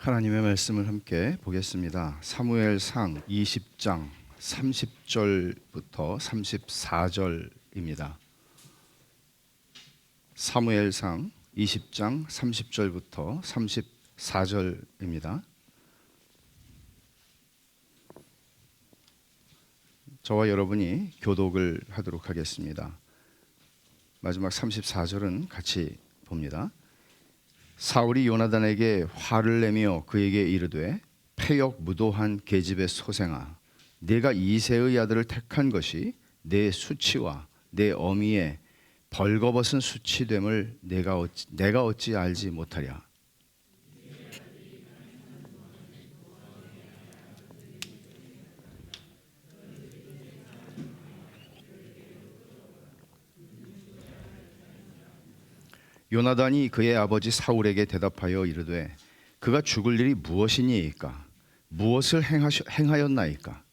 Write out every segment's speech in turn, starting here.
하나님의 말씀을 함께 보겠습니다. 사무엘상 20장 30절부터 34절입니다. 사무엘상 20장 30절부터 34절입니다. 저와 여러분이 교독을 하도록 하겠습니다. 마지막 34절은 같이 봅니다. 사울이 요나단에게 화를 내며 그에게 이르되 패역무도한 계집의 소생아, 네가 이새의 아들을 택한 것이 내 수치와 내 어미의 벌거벗은 수치됨을 내가 어찌 알지 못하랴. 요나단이 그의 아버지 사울에게 대답하여 이르되 그가 죽을 일이 무엇이니이까? 무엇을 행하였나이까?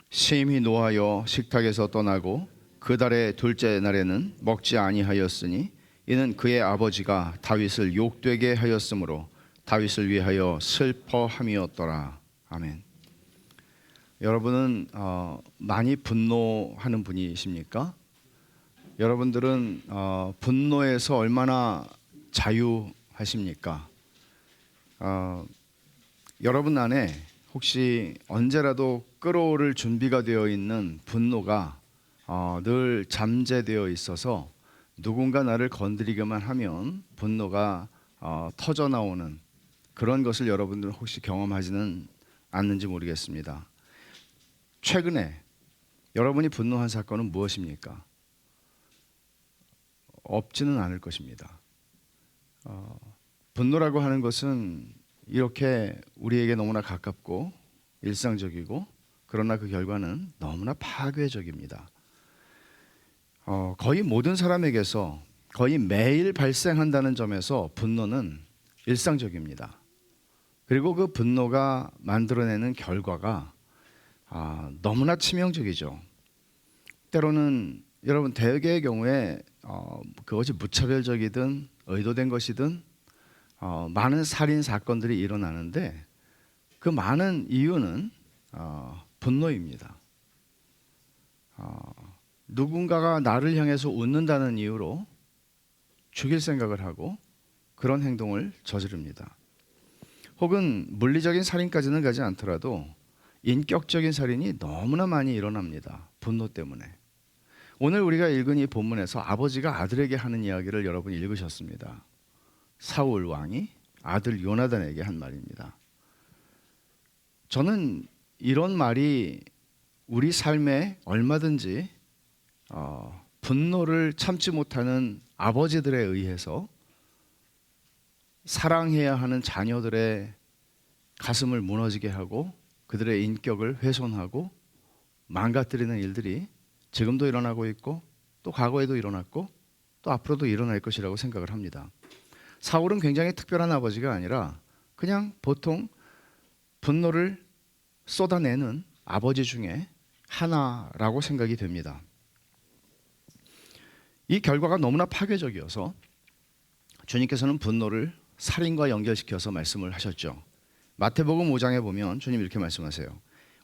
심히 노하여 식탁에서 떠나고 그 달의 둘째 날에는 먹지 아니하였으니 이는 그의 아버지가 다윗을 욕되게 하였으므로 다윗을 위하여 슬퍼함이었더라. 아멘. 여러분은 많이 분노하는 분이십니까? 여러분들은 분노에서 얼마나 자유하십니까? 여러분 안에 혹시 언제라도 끌어오를 준비가 되어 있는 분노가 늘 잠재되어 있어서 누군가 나를 건드리기만 하면 분노가 터져 나오는 그런 것을 여러분들은 혹시 경험하지는 않는지 모르겠습니다. 최근에 여러분이 분노한 사건은 무엇입니까? 없지는 않을 것입니다. 분노라고 하는 것은 이렇게 우리에게 너무나 가깝고 일상적이고 그러나 그 결과는 너무나 파괴적입니다. 거의 모든 사람에게서 거의 매일 발생한다는 점에서 분노는 일상적입니다. 그리고 그 분노가 만들어내는 결과가 너무나 치명적이죠. 때로는 여러분 대개의 경우에 그것이 무차별적이든 의도된 것이든 많은 살인 사건들이 일어나는데 그 많은 이유는 분노입니다. 누군가가 나를 향해서 웃는다는 이유로 죽일 생각을 하고 그런 행동을 저지릅니다. 혹은 물리적인 살인까지는 가지 않더라도 인격적인 살인이 너무나 많이 일어납니다. 분노 때문에. 오늘 우리가 읽은 이 본문에서 아버지가 아들에게 하는 이야기를 여러분이 읽으셨습니다. 사울 왕이 아들 요나단에게 한 말입니다. 저는 이런 말이 우리 삶에 얼마든지 분노를 참지 못하는 아버지들에 의해서 사랑해야 하는 자녀들의 가슴을 무너지게 하고 그들의 인격을 훼손하고 망가뜨리는 일들이 지금도 일어나고 있고 또 과거에도 일어났고 또 앞으로도 일어날 것이라고 생각을 합니다. 사울은 굉장히 특별한 아버지가 아니라 그냥 보통 분노를 쏟아내는 아버지 중에 하나라고 생각이 됩니다. 이 결과가 너무나 파괴적이어서 주님께서는 분노를 살인과 연결시켜서 말씀을 하셨죠. 마태복음 5장에 보면 주님 이렇게 말씀하세요.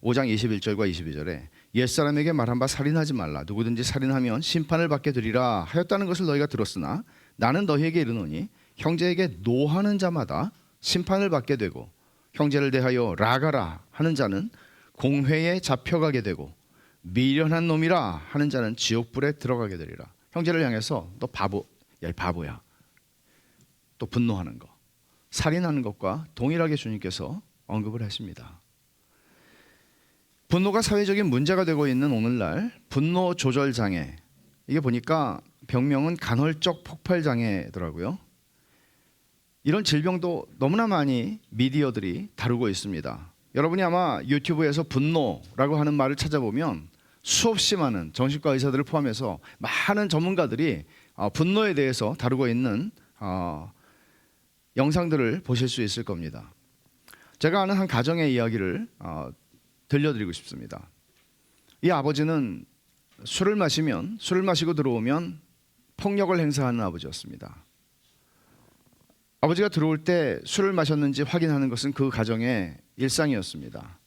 5장 21절과 22절에 옛사람에게 말한 바 살인하지 말라. 누구든지 살인하면 심판을 받게 되리라 하였다는 것을 너희가 들었으나 나는 너희에게 이르노니 형제에게 노하는 자마다 심판을 받게 되고 형제를 대하여 라가라 하는 자는 공회에 잡혀가게 되고 미련한 놈이라 하는 자는 지옥불에 들어가게 되리라. 형제를 향해서 너 바보, 야 이 바보야. 또 분노하는 거. 살인하는 것과 동일하게 주님께서 언급을 하십니다. 분노가 사회적인 문제가 되고 있는 오늘날 분노 조절 장애, 이게 보니까 병명은 간헐적 폭발 장애더라고요. 이런 질병도 너무나 많이 미디어들이 다루고 있습니다. 여러분이 아마 유튜브에서 분노라고 하는 말을 찾아보면 수없이 많은 정신과 의사들을 포함해서 많은 전문가들이 분노에 대해서 다루고 있는 영상들을 보실 수 있을 겁니다. 제가 아는 한 가정의 이야기를 들려드리고 싶습니다. 이 아버지는 술을 마시고 들어오면 폭력을 행사하는 아버지였습니다. 아버지가 들어올 때 술을 마셨는지 확인하는 것은 그 가정의 일상이었습니다.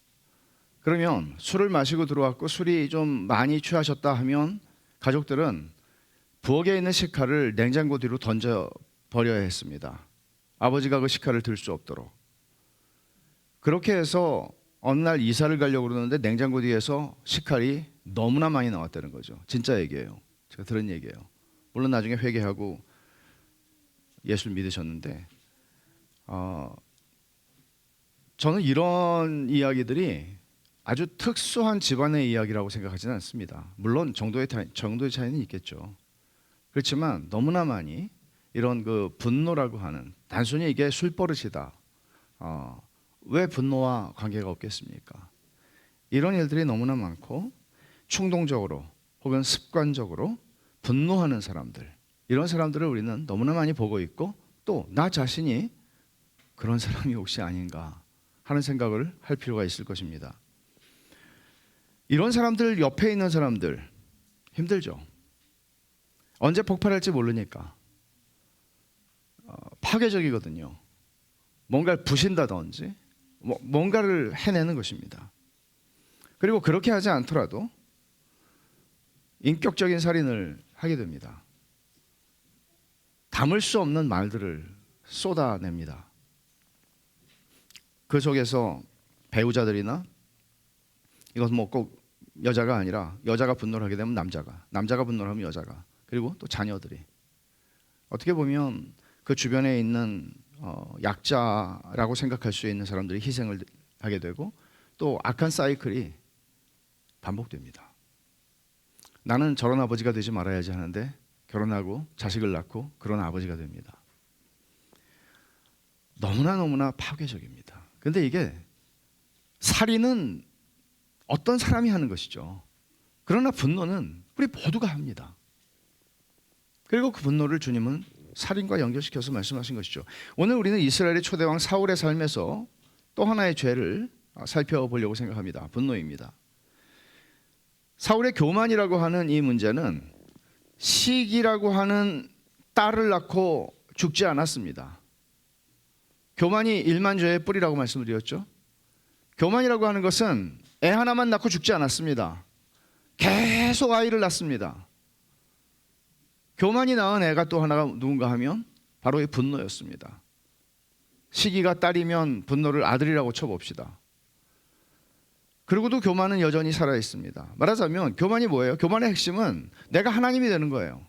그러면 술을 마시고 들어왔고 술이 좀 많이 취하셨다 하면 가족들은 부엌에 있는 식칼을 냉장고 뒤로 던져 버려야 했습니다. 아버지가 그 식칼을 들 수 없도록. 그렇게 해서 어느 날 이사를 가려고 그러는데 냉장고 뒤에서 식칼이 너무나 많이 나왔다는 거죠. 진짜 얘기예요. 제가 들은 얘기예요. 물론 나중에 회개하고 예수를 믿으셨는데 저는 이런 이야기들이 아주 특수한 집안의 이야기라고 생각하지는 않습니다. 물론 정도의 차이는 있겠죠. 그렇지만 너무나 많이 이런 그 분노라고 하는, 단순히 이게 술버릇이다. 왜 분노와 관계가 없겠습니까? 이런 일들이 너무나 많고 충동적으로 혹은 습관적으로 분노하는 사람들, 이런 사람들을 우리는 너무나 많이 보고 있고 또 나 자신이 그런 사람이 혹시 아닌가 하는 생각을 할 필요가 있을 것입니다. 이런 사람들 옆에 있는 사람들 힘들죠. 언제 폭발할지 모르니까 파괴적이거든요. 뭔가를 부신다든지 뭔가를 해내는 것입니다. 그리고 그렇게 하지 않더라도 인격적인 살인을 하게 됩니다. 담을 수 없는 말들을 쏟아냅니다. 그 속에서 배우자들이나, 이것은 뭐 꼭 여자가 아니라 여자가 분노를 하게 되면 남자가 분노를 하면 여자가, 그리고 또 자녀들이, 어떻게 보면 그 주변에 있는 약자라고 생각할 수 있는 사람들이 희생을 하게 되고 또 악한 사이클이 반복됩니다. 나는 저런 아버지가 되지 말아야지 하는데 결혼하고 자식을 낳고 그런 아버지가 됩니다. 너무나 파괴적입니다. 그런데 이게 살인은 어떤 사람이 하는 것이죠. 그러나 분노는 우리 모두가 합니다. 그리고 그 분노를 주님은 살인과 연결시켜서 말씀하신 것이죠. 오늘 우리는 이스라엘의 초대왕 사울의 삶에서 또 하나의 죄를 살펴보려고 생각합니다. 분노입니다. 사울의 교만이라고 하는 이 문제는 시기라고 하는 딸을 낳고 죽지 않았습니다. 교만이 일만죄의 뿌리라고 말씀을 드렸죠. 교만이라고 하는 것은 애 하나만 낳고 죽지 않았습니다. 계속 아이를 낳습니다. 교만이 낳은 애가 또 하나가 누군가 하면 바로 이 분노였습니다. 시기가 딸이면 분노를 아들이라고 쳐봅시다. 그리고도 교만은 여전히 살아있습니다. 말하자면 교만이 뭐예요? 교만의 핵심은 내가 하나님이 되는 거예요.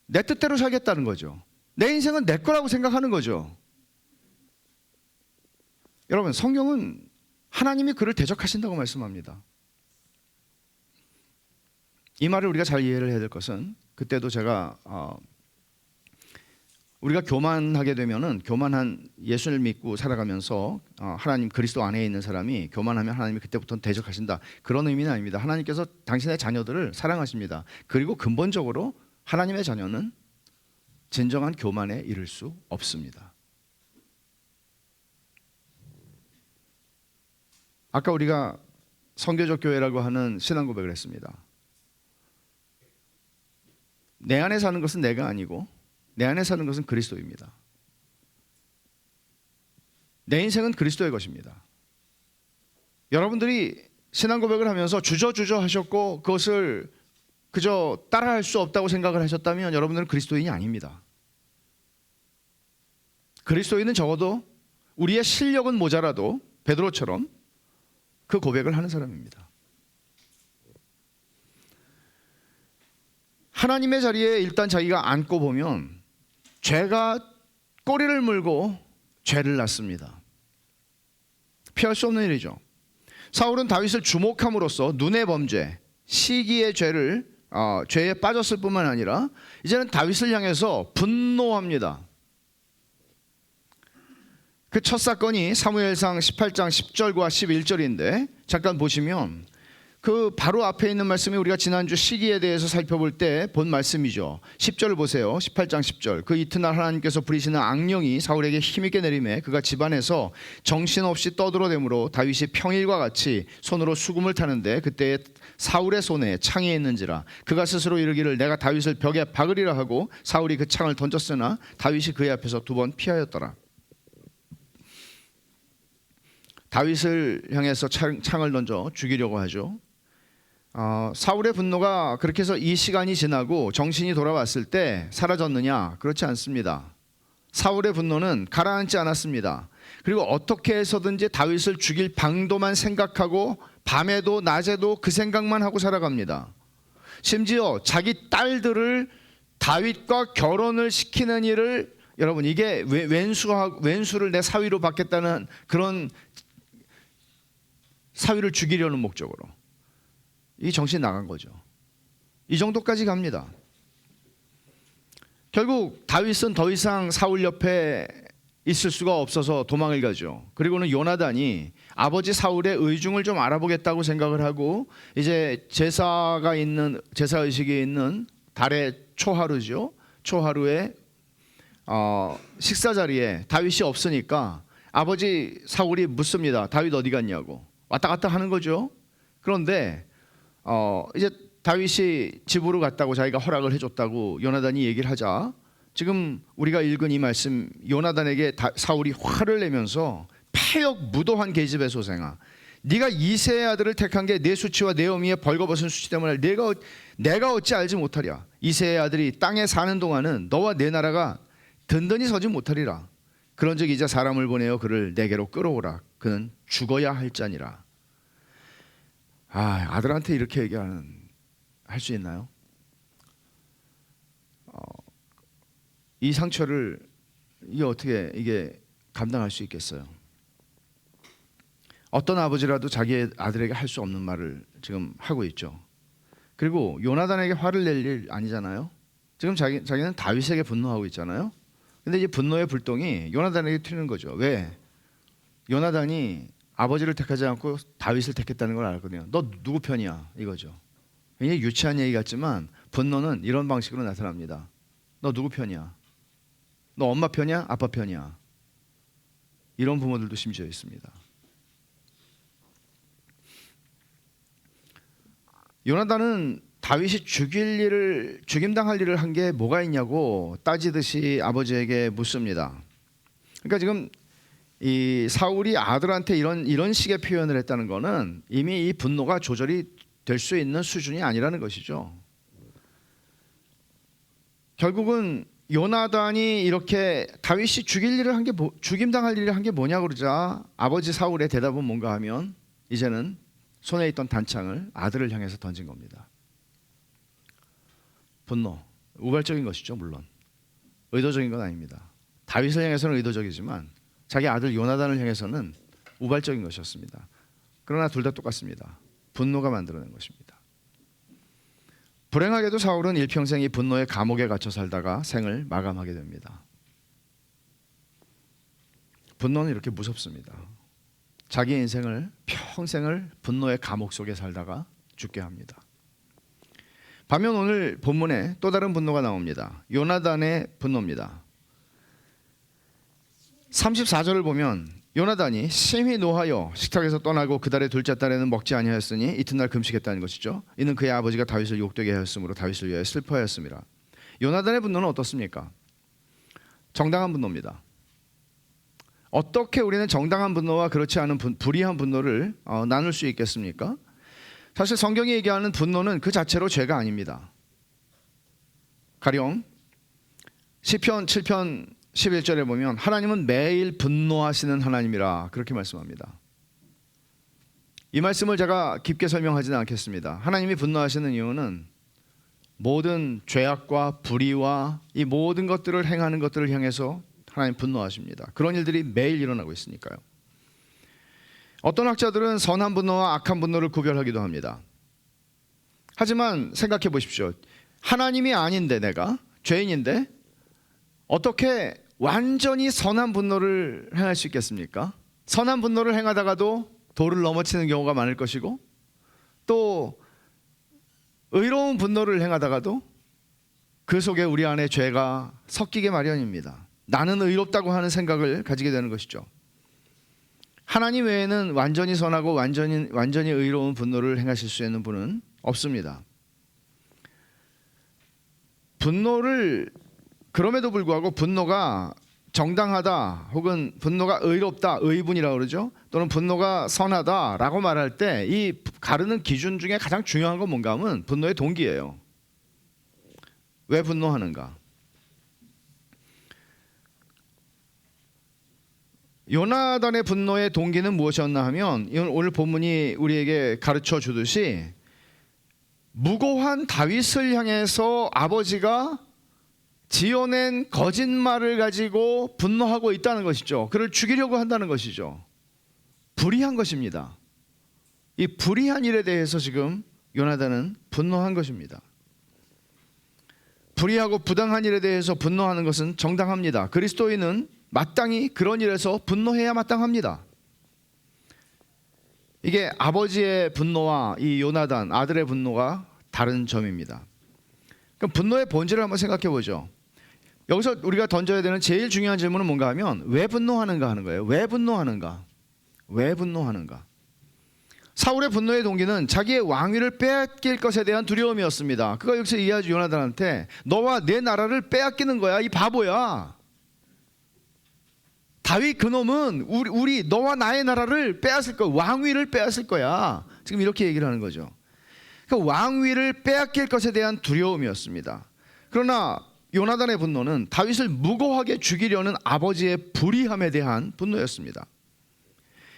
내 뜻대로 살겠다는 거죠. 내 인생은 내 거라고 생각하는 거죠. 여러분, 성경은 하나님이 그를 대적하신다고 말씀합니다. 이 말을 우리가 잘 이해를 해야 될 것은, 그때도 제가 우리가 교만하게 되면은, 교만한 예수를 믿고 살아가면서 하나님 그리스도 안에 있는 사람이 교만하면 하나님이 그때부터는 대적하신다, 그런 의미는 아닙니다. 하나님께서 당신의 자녀들을 사랑하십니다. 그리고 근본적으로 하나님의 자녀는 진정한 교만에 이를 수 없습니다. 아까 우리가 선교적 교회라고 하는 신앙 고백을 했습니다. 내 안에 사는 것은 내가 아니고 내 안에 사는 것은 그리스도입니다. 내 인생은 그리스도의 것입니다. 여러분들이 신앙 고백을 하면서 주저주저 하셨고 그것을 그저 따라할 수 없다고 생각을 하셨다면 여러분들은 그리스도인이 아닙니다. 그리스도인은 적어도 우리의 실력은 모자라도 베드로처럼 그 고백을 하는 사람입니다. 하나님의 자리에 일단 자기가 앉고 보면 죄가 꼬리를 물고 죄를 낳습니다. 피할 수 없는 일이죠. 사울은 다윗을 주목함으로써 눈의 범죄, 시기의 죄에 빠졌을 뿐만 아니라 이제는 다윗을 향해서 분노합니다. 그 첫 사건이 사무엘상 18장 10절과 11절인데 잠깐 보시면, 그 바로 앞에 있는 말씀이 우리가 지난주 시기에 대해서 살펴볼 때 본 말씀이죠. 10절 보세요. 18장 10절. 그 이튿날 하나님께서 부리시는 악령이 사울에게 힘있게 내림에 그가 집안에서 정신없이 떠들어대므로 다윗이 평일과 같이 손으로 수금을 타는데 그때 사울의 손에 창이 있는지라. 그가 스스로 이르기를 내가 다윗을 벽에 박으리라 하고 사울이 그 창을 던졌으나 다윗이 그의 앞에서 2번 피하였더라. 다윗을 향해서 창을 던져 죽이려고 하죠. 사울의 분노가 그렇게 해서 이 시간이 지나고 정신이 돌아왔을 때 사라졌느냐? 그렇지 않습니다. 사울의 분노는 가라앉지 않았습니다. 그리고 어떻게 해서든지 다윗을 죽일 방도만 생각하고 밤에도 낮에도 그 생각만 하고 살아갑니다. 심지어 자기 딸들을 다윗과 결혼을 시키는 일을, 여러분, 이게 왼수를 내 사위로 받겠다는 그런 사위를 죽이려는 목적으로 이 정신 나간 거죠. 이 정도까지 갑니다. 결국 다윗은 더 이상 사울 옆에 있을 수가 없어서 도망을 가죠. 그리고는 요나단이 아버지 사울의 의중을 좀 알아보겠다고 생각을 하고 이제 제사 의식이 있는 달의 초하루죠. 초하루에 식사 자리에 다윗이 없으니까 아버지 사울이 묻습니다. 다윗 어디 갔냐고. 왔다 갔다 하는 거죠. 그런데 이제 다윗이 집으로 갔다고 자기가 허락을 해줬다고 요나단이 얘기를 하자, 지금 우리가 읽은 이 말씀, 요나단에게 사울이 화를 내면서 패역 무도한 계집의 소생아, 네가 이새의 아들을 택한 게 내 수치와 내 어미의 벌거벗은 수치 때문에 내가 어찌 알지 못하랴. 이새의 아들이 땅에 사는 동안은 너와 내 나라가 든든히 서지 못하리라. 그런즉 이제 사람을 보내어 그를 내게로 끌어오라. 그는 죽어야 할 자니라. 아들한테 이렇게 할 수 있나요? 이 상처를 이게 감당할 수 있겠어요? 어떤 아버지라도 자기의 아들에게 할 수 없는 말을 지금 하고 있죠. 그리고 요나단에게 화를 낼 일 아니잖아요. 지금 자기는 다윗에게 분노하고 있잖아요. 근데 이제 분노의 불똥이 요나단에게 튀는 거죠. 왜? 요나단이 아버지를 택하지 않고 다윗을 택했다는 걸 알거든요. 너 누구 편이야? 이거죠. 굉장히 유치한 얘기 같지만 분노는 이런 방식으로 나타납니다. 너 누구 편이야? 너 엄마 편이야? 아빠 편이야? 이런 부모들도 심지어 있습니다. 요나단은 다윗이 죽임당할 일을 한 게 뭐가 있냐고 따지듯이 아버지에게 묻습니다. 그러니까 지금 이 사울이 아들한테 이런 식의 표현을 했다는 것은 이미 이 분노가 조절이 될 수 있는 수준이 아니라는 것이죠. 결국은 요나단이 이렇게 다윗이 죽임당할 일을 한 게 뭐냐 그러자 아버지 사울의 대답은 뭔가 하면 이제는 손에 있던 단창을 아들을 향해서 던진 겁니다. 분노, 우발적인 것이죠. 물론 의도적인 건 아닙니다. 다윗을 향해서는 의도적이지만 자기 아들 요나단을 향해서는 우발적인 것이었습니다. 그러나 둘 다 똑같습니다. 분노가 만들어낸 것입니다. 불행하게도 사울은 일평생 이 분노의 감옥에 갇혀 살다가 생을 마감하게 됩니다. 분노는 이렇게 무섭습니다. 자기 인생을 평생을 분노의 감옥 속에 살다가 죽게 합니다. 반면 오늘 본문에 또 다른 분노가 나옵니다. 요나단의 분노입니다. 34절을 보면 요나단이 심히 노하여 식탁에서 떠나고 그 달의 둘째 달에는 먹지 아니하였으니 이튿날 금식했다는 것이죠. 이는 그의 아버지가 다윗을 욕되게 하였으므로 다윗을 위하여 슬퍼하였습니다. 요나단의 분노는 어떻습니까? 정당한 분노입니다. 어떻게 우리는 정당한 분노와 그렇지 않은 불의한 분노를 나눌 수 있겠습니까? 사실 성경이 얘기하는 분노는 그 자체로 죄가 아닙니다. 가령 시편 7편 11절에 보면 하나님은 매일 분노하시는 하나님이라 그렇게 말씀합니다. 이 말씀을 제가 깊게 설명하지는 않겠습니다. 하나님이 분노하시는 이유는 모든 죄악과 불의와 이 모든 것들을 행하는 것들을 향해서 하나님 분노하십니다. 그런 일들이 매일 일어나고 있으니까요. 어떤 학자들은 선한 분노와 악한 분노를 구별하기도 합니다. 하지만 생각해 보십시오. 하나님이 아닌데 내가 죄인인데 어떻게 완전히 선한 분노를 행할 수 있겠습니까? 선한 분노를 행하다가도 도를 넘어치는 경우가 많을 것이고 또 의로운 분노를 행하다가도 그 속에 우리 안에 죄가 섞이게 마련입니다. 나는 의롭다고 하는 생각을 가지게 되는 것이죠. 하나님 외에는 완전히 선하고 완전히 의로운 분노를 행하실 수 있는 분은 없습니다. 분노를 그럼에도 불구하고 분노가 정당하다 혹은 분노가 의롭다, 의분이라고 그러죠. 또는 분노가 선하다라고 말할 때 이 가르는 기준 중에 가장 중요한 건 뭔가 하면 분노의 동기예요. 왜 분노하는가? 요나단의 분노의 동기는 무엇이었나 하면 오늘 본문이 우리에게 가르쳐 주듯이 무고한 다윗을 향해서 아버지가 지어낸 거짓말을 가지고 분노하고 있다는 것이죠. 그를 죽이려고 한다는 것이죠. 불의한 것입니다. 이 불의한 일에 대해서 지금 요나단은 분노한 것입니다. 불의하고 부당한 일에 대해서 분노하는 것은 정당합니다. 그리스도인은 마땅히 그런 일에서 분노해야 마땅합니다. 이게 아버지의 분노와 이 요나단 아들의 분노가 다른 점입니다. 그럼 분노의 본질을 한번 생각해 보죠. 여기서 우리가 던져야 되는 제일 중요한 질문은 뭔가 하면 왜 분노하는가 하는 거예요. 왜 분노하는가? 왜 분노하는가? 사울의 분노의 동기는 자기의 왕위를 빼앗길 것에 대한 두려움이었습니다. 그가 여기서 이해하죠. 요나단한테 너와 내 나라를 빼앗기는 거야. 이 바보야. 다윗 그놈은 우리 너와 나의 나라를 빼앗을 거야. 왕위를 빼앗을 거야. 지금 이렇게 얘기를 하는 거죠. 그러니까 왕위를 빼앗길 것에 대한 두려움이었습니다. 그러나 요나단의 분노는 다윗을 무고하게 죽이려는 아버지의 불의함에 대한 분노였습니다.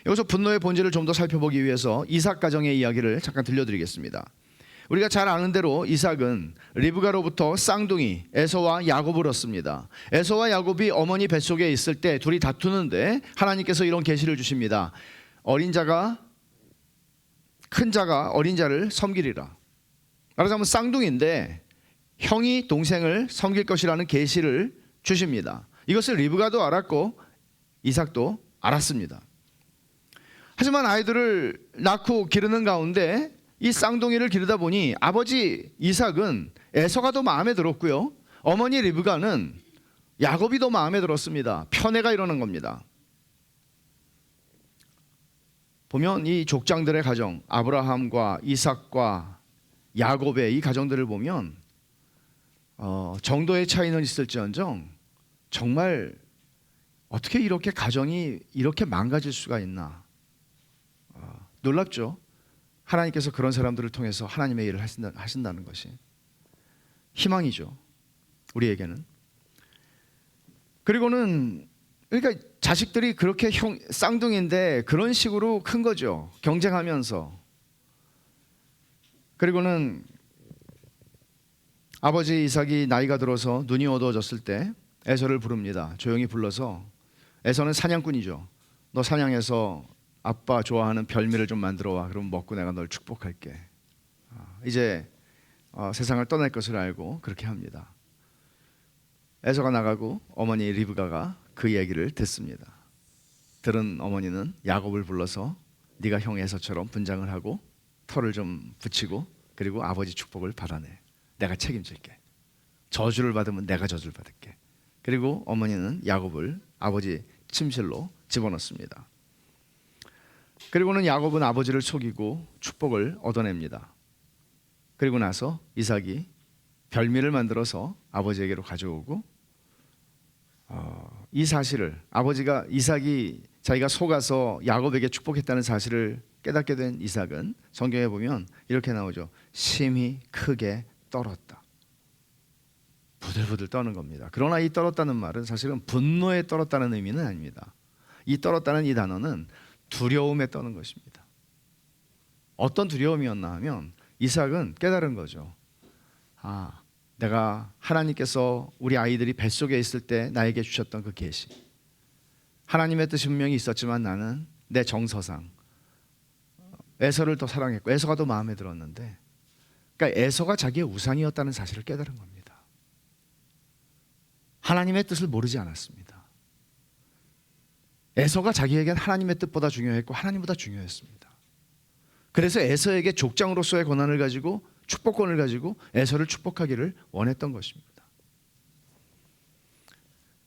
여기서 분노의 본질을 좀 더 살펴보기 위해서 이삭 가정의 이야기를 잠깐 들려드리겠습니다. 우리가 잘 아는 대로 이삭은 리브가로부터 쌍둥이 에서와 야곱을 얻습니다. 에서와 야곱이 어머니 뱃속에 있을 때 둘이 다투는데 하나님께서 이런 계시를 주십니다. 어린 자가 큰 자가 어린 자를 섬기리라. 말하자면 쌍둥이인데 형이 동생을 섬길 것이라는 계시를 주십니다. 이것을 리브가도 알았고 이삭도 알았습니다. 하지만 아이들을 낳고 기르는 가운데 이 쌍둥이를 기르다 보니 아버지 이삭은 에서가 더 마음에 들었고요, 어머니 리브가는 야곱이 더 마음에 들었습니다. 편애가 일어난 겁니다. 보면 이 족장들의 가정, 아브라함과 이삭과 야곱의 이 가정들을 보면 정도의 차이는 있을지언정 정말 어떻게 이렇게 가정이 이렇게 망가질 수가 있나. 놀랍죠. 하나님께서 그런 사람들을 통해서 하나님의 일을 하신다는 것이 희망이죠, 우리에게는. 그리고는 그러니까 자식들이 그렇게 쌍둥이인데 그런 식으로 큰 거죠, 경쟁하면서. 그리고는 아버지 이삭이 나이가 들어서 눈이 어두워졌을 때 에서를 부릅니다. 조용히 불러서, 에서는 사냥꾼이죠. 너 사냥해서 아빠 좋아하는 별미를 좀 만들어 와. 그럼 먹고 내가 널 축복할게. 이제 세상을 떠날 것을 알고 그렇게 합니다. 에서가 나가고 어머니 리브가가 그 얘기를 듣습니다. 들은 어머니는 야곱을 불러서 네가 형 에서처럼 분장을 하고 털을 좀 붙이고 그리고 아버지 축복을 받아내. 내가 책임질게. 저주를 받으면 내가 저주를 받을게. 그리고 어머니는 야곱을 아버지 침실로 집어넣습니다. 그리고는 야곱은 아버지를 속이고 축복을 얻어냅니다. 그리고 나서 이삭이 별미를 만들어서 아버지에게로 가져오고, 이 사실을 아버지가 이삭이 자기가 속아서 야곱에게 축복했다는 사실을 깨닫게 된 이삭은 성경에 보면 이렇게 나오죠. 심히 크게 떨었다. 부들부들 떠는 겁니다. 그러나 이 떨었다는 말은 사실은 분노에 떨었다는 의미는 아닙니다. 이 떨었다는 이 단어는 두려움에 떠는 것입니다. 어떤 두려움이었나 하면 이삭은 깨달은 거죠. 내가 하나님께서 우리 아이들이 뱃속에 있을 때 나에게 주셨던 그 계시, 하나님의 뜻이 분명히 있었지만 나는 내 정서상 에서를 더 사랑했고 에서가 더 마음에 들었는데, 그러니까 에서가 자기의 우상이었다는 사실을 깨달은 겁니다. 하나님의 뜻을 모르지 않았습니다. 에서가 자기에겐 하나님의 뜻보다 중요했고 하나님보다 중요했습니다. 그래서 에서에게 족장으로서의 권한을 가지고 축복권을 가지고 에서를 축복하기를 원했던 것입니다.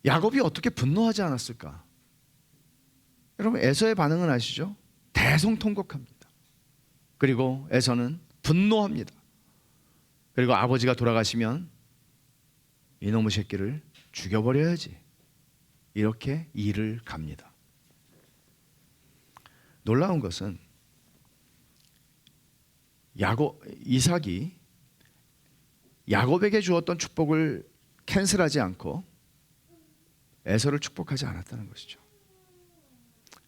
야곱이 어떻게 분노하지 않았을까? 여러분, 에서의 반응은 아시죠? 대성통곡합니다. 그리고 에서는 분노합니다. 그리고 아버지가 돌아가시면 이놈의 새끼를 죽여버려야지, 이렇게 일을 갑니다. 놀라운 것은 이삭이 야곱에게 주었던 축복을 캔슬하지 않고 에서를 축복하지 않았다는 것이죠.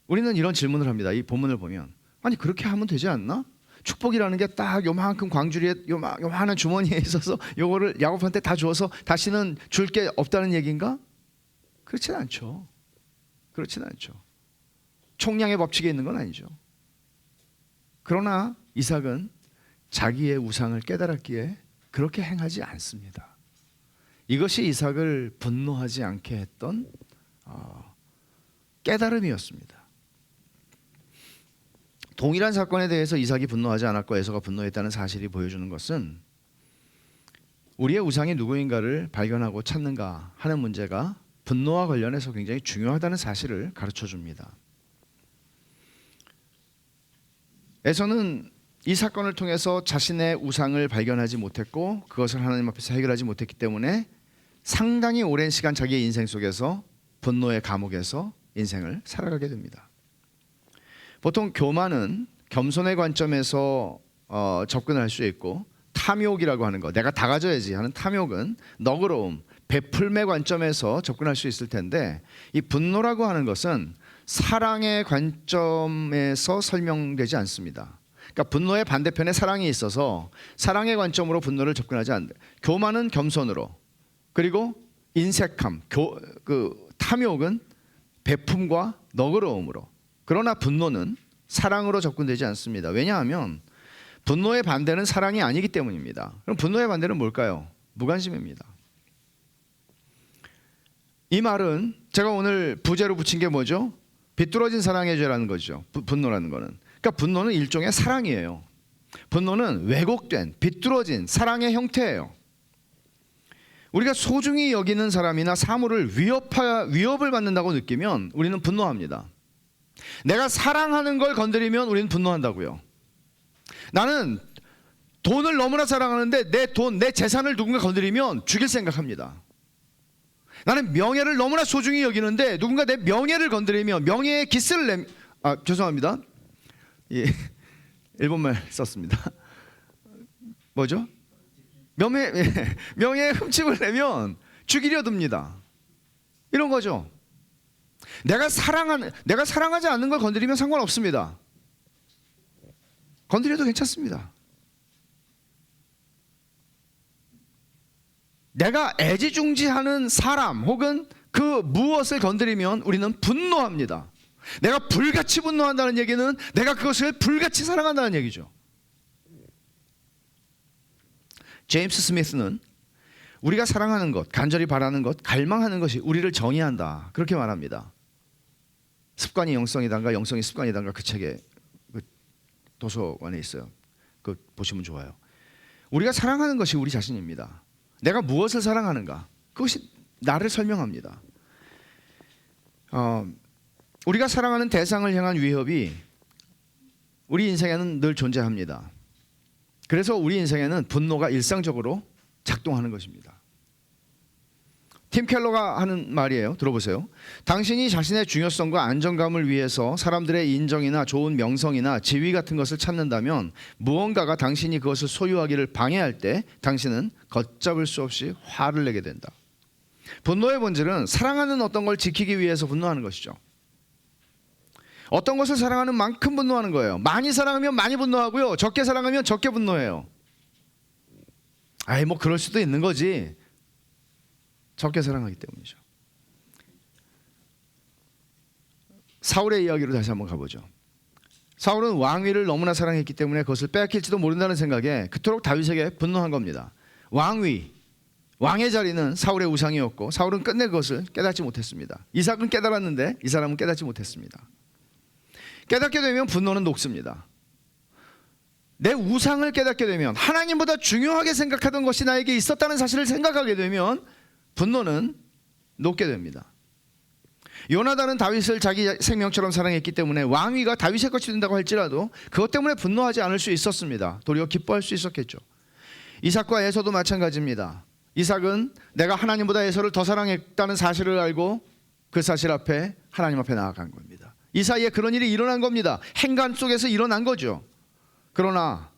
우리는 이런 질문을 합니다. 이 본문을 보면, 아니 그렇게 하면 되지 않나? 축복이라는 게 딱 요만큼 광주리에 요만한 주머니에 있어서 요거를 야곱한테 다 줘서 다시는 줄 게 없다는 얘기인가? 그렇지는 않죠. 그렇지는 않죠. 총량의 법칙에 있는 건 아니죠. 그러나 이삭은 자기의 우상을 깨달았기에 그렇게 행하지 않습니다. 이것이 이삭을 분노하지 않게 했던 깨달음이었습니다. 동일한 사건에 대해서 이삭이 분노하지 않았고 에서가 분노했다는 사실이 보여주는 것은 우리의 우상이 누구인가를 발견하고 찾는가 하는 문제가 분노와 관련해서 굉장히 중요하다는 사실을 가르쳐 줍니다. 에서는 이 사건을 통해서 자신의 우상을 발견하지 못했고 그것을 하나님 앞에서 해결하지 못했기 때문에 상당히 오랜 시간 자기의 인생 속에서 분노의 감옥에서 인생을 살아가게 됩니다. 보통 교만은 겸손의 관점에서 접근할 수 있고, 탐욕이라고 하는 거, 내가 다 가져야지 하는 탐욕은 너그러움, 베풀매 관점에서 접근할 수 있을 텐데, 이 분노라고 하는 것은 사랑의 관점에서 설명되지 않습니다. 그러니까 분노의 반대편에 사랑이 있어서 사랑의 관점으로 분노를 접근하지 않는다. 교만은 겸손으로, 그리고 인색함, 탐욕은 베품과 너그러움으로, 그러나 분노는 사랑으로 접근되지 않습니다. 왜냐하면 분노의 반대는 사랑이 아니기 때문입니다. 그럼 분노의 반대는 뭘까요? 무관심입니다. 이 말은 제가 오늘 부제로 붙인 게 뭐죠? 비뚤어진 사랑의 죄라는 거죠. 분노라는 거는. 그러니까 분노는 일종의 사랑이에요. 분노는 왜곡된, 비뚤어진 사랑의 형태예요. 우리가 소중히 여기는 사람이나 사물을 위협을 받는다고 느끼면 우리는 분노합니다. 내가 사랑하는 걸 건드리면 우리는 분노한다고요. 나는 돈을 너무나 사랑하는데 내 돈, 내 재산을 누군가 건드리면 죽일 생각합니다. 나는 명예를 너무나 소중히 여기는데 누군가 내 명예를 건드리면, 명예의 기스를 죄송합니다. 예, 일본말 썼습니다. 뭐죠? 명예의 흠집을 내면 죽이려 듭니다. 이런 거죠. 내가 사랑하지 않는 걸 건드리면 상관없습니다. 건드려도 괜찮습니다. 내가 애지중지하는 사람 혹은 그 무엇을 건드리면 우리는 분노합니다. 내가 불같이 분노한다는 얘기는 내가 그것을 불같이 사랑한다는 얘기죠. 제임스 스미스는 우리가 사랑하는 것, 간절히 바라는 것, 갈망하는 것이 우리를 정의한다, 그렇게 말합니다. 습관이 영성이단가, 영성이 습관이단가, 그 책에 도서관에 있어요. 그거 보시면 좋아요. 우리가 사랑하는 것이 우리 자신입니다. 내가 무엇을 사랑하는가, 그것이 나를 설명합니다. 우리가 사랑하는 대상을 향한 위협이 우리 인생에는 늘 존재합니다. 그래서 우리 인생에는 분노가 일상적으로 작동하는 것입니다. 팀 켈러가 하는 말이에요. 들어보세요. 당신이 자신의 중요성과 안정감을 위해서 사람들의 인정이나 좋은 명성이나 지위 같은 것을 찾는다면 무언가가 당신이 그것을 소유하기를 방해할 때 당신은 걷잡을 수 없이 화를 내게 된다. 분노의 본질은 사랑하는 어떤 걸 지키기 위해서 분노하는 것이죠. 어떤 것을 사랑하는 만큼 분노하는 거예요. 많이 사랑하면 많이 분노하고요, 적게 사랑하면 적게 분노해요. 뭐 그럴 수도 있는 거지. 적게 사랑하기 때문이죠. 사울의 이야기로 다시 한번 가보죠. 사울은 왕위를 너무나 사랑했기 때문에 그것을 빼앗길지도 모른다는 생각에 그토록 다윗에게 분노한 겁니다. 왕의 자리는 사울의 우상이었고 사울은 끝내 그것을 깨닫지 못했습니다. 이삭은 깨달았는데 이 사람은 깨닫지 못했습니다. 깨닫게 되면 분노는 녹습니다. 내 우상을 깨닫게 되면, 하나님보다 중요하게 생각하던 것이 나에게 있었다는 사실을 생각하게 되면 분노는 녹게 됩니다. 요나단은 다윗을 자기 생명처럼 사랑했기 때문에 왕위가 다윗의 것이 된다고 할지라도 그것 때문에 분노하지 않을 수 있었습니다. 도리어 기뻐할 수 있었겠죠. 이삭과 에서도 마찬가지입니다. 이삭은 내가 하나님보다 에서를 더 사랑했다는 사실을 알고 그 사실 앞에, 하나님 앞에 나아간 겁니다. 이 사이에 그런 일이 일어난 겁니다. 행간 속에서 일어난 거죠. 그러나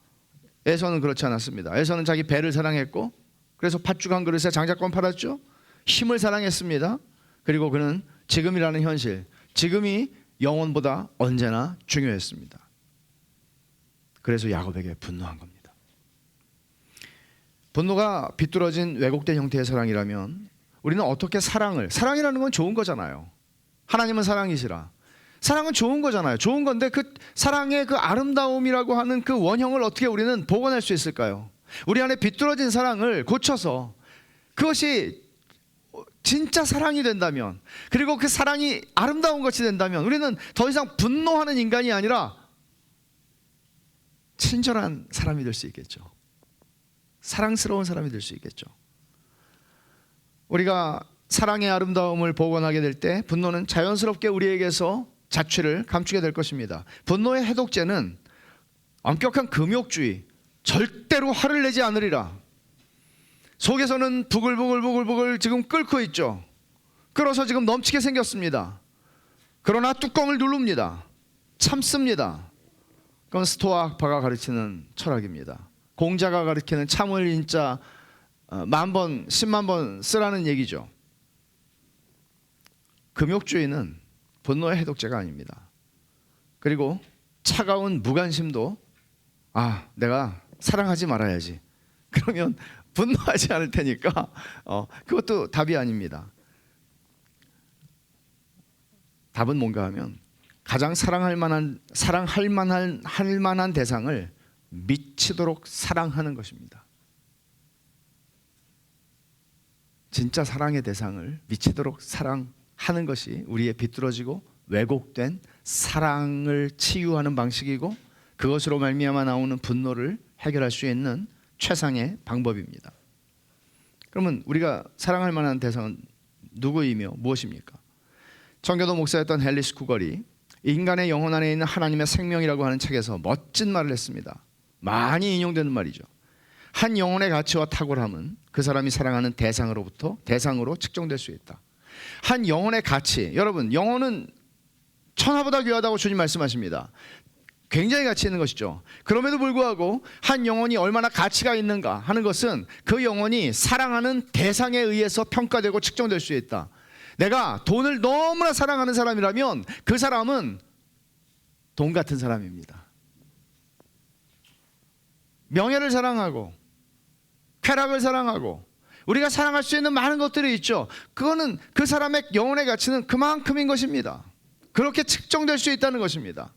에서는 그렇지 않았습니다. 에서는 자기 배를 사랑했고, 그래서 팥죽 한 그릇에 장자권 팔았죠. 힘을 사랑했습니다. 그리고 그는 지금이라는 현실, 지금이 영혼보다 언제나 중요했습니다. 그래서 야곱에게 분노한 겁니다. 분노가 비뚤어진 왜곡된 형태의 사랑이라면 우리는 어떻게 사랑이라는 건 좋은 거잖아요. 하나님은 사랑이시라. 사랑은 좋은 거잖아요. 좋은 건데 그 사랑의 그 아름다움이라고 하는 그 원형을 어떻게 우리는 복원할 수 있을까요? 우리 안에 비뚤어진 사랑을 고쳐서 그것이 진짜 사랑이 된다면, 그리고 그 사랑이 아름다운 것이 된다면 우리는 더 이상 분노하는 인간이 아니라 친절한 사람이 될 수 있겠죠. 사랑스러운 사람이 될 수 있겠죠. 우리가 사랑의 아름다움을 복원하게 될 때 분노는 자연스럽게 우리에게서 자취를 감추게 될 것입니다. 분노의 해독제는 엄격한 금욕주의, 절대로 화를 내지 않으리라. 속에서는 부글부글 지금 끓고 있죠. 끓어서 지금 넘치게 생겼습니다. 그러나 뚜껑을 누릅니다. 참습니다. 그건 스토아파가 가르치는 철학입니다. 공자가 가르치는 참을 인자 10,000번 100,000번 쓰라는 얘기죠. 금욕주의는 분노의 해독제가 아닙니다. 그리고 차가운 무관심도 내가 사랑하지 말아야지, 그러면 분노하지 않을 테니까 그것도 답이 아닙니다. 답은 뭔가 하면 가장 사랑할 만한 대상을 미치도록 사랑하는 것입니다. 진짜 사랑의 대상을 미치도록 사랑하는 것이 우리의 비뚤어지고 왜곡된 사랑을 치유하는 방식이고, 그것으로 말미암아 나오는 분노를 해결할 수 있는 최상의 방법입니다. 그러면 우리가 사랑할 만한 대상은 누구이며 무엇입니까? 청교도 목사였던 헨리 스쿠걸이 인간의 영혼 안에 있는 하나님의 생명이라고 하는 책에서 멋진 말을 했습니다. 많이 인용되는 말이죠. 한 영혼의 가치와 탁월함은 그 사람이 사랑하는 대상으로 측정될 수 있다. 한 영혼의 가치, 여러분, 영혼은 천하보다 귀하다고 주님 말씀하십니다. 굉장히 가치 있는 것이죠. 그럼에도 불구하고 한 영혼이 얼마나 가치가 있는가 하는 것은 그 영혼이 사랑하는 대상에 의해서 평가되고 측정될 수 있다. 내가 돈을 너무나 사랑하는 사람이라면 그 사람은 돈 같은 사람입니다. 명예를 사랑하고 쾌락을 사랑하고 우리가 사랑할 수 있는 많은 것들이 있죠. 그거는 그 사람의 영혼의 가치는 그만큼인 것입니다. 그렇게 측정될 수 있다는 것입니다.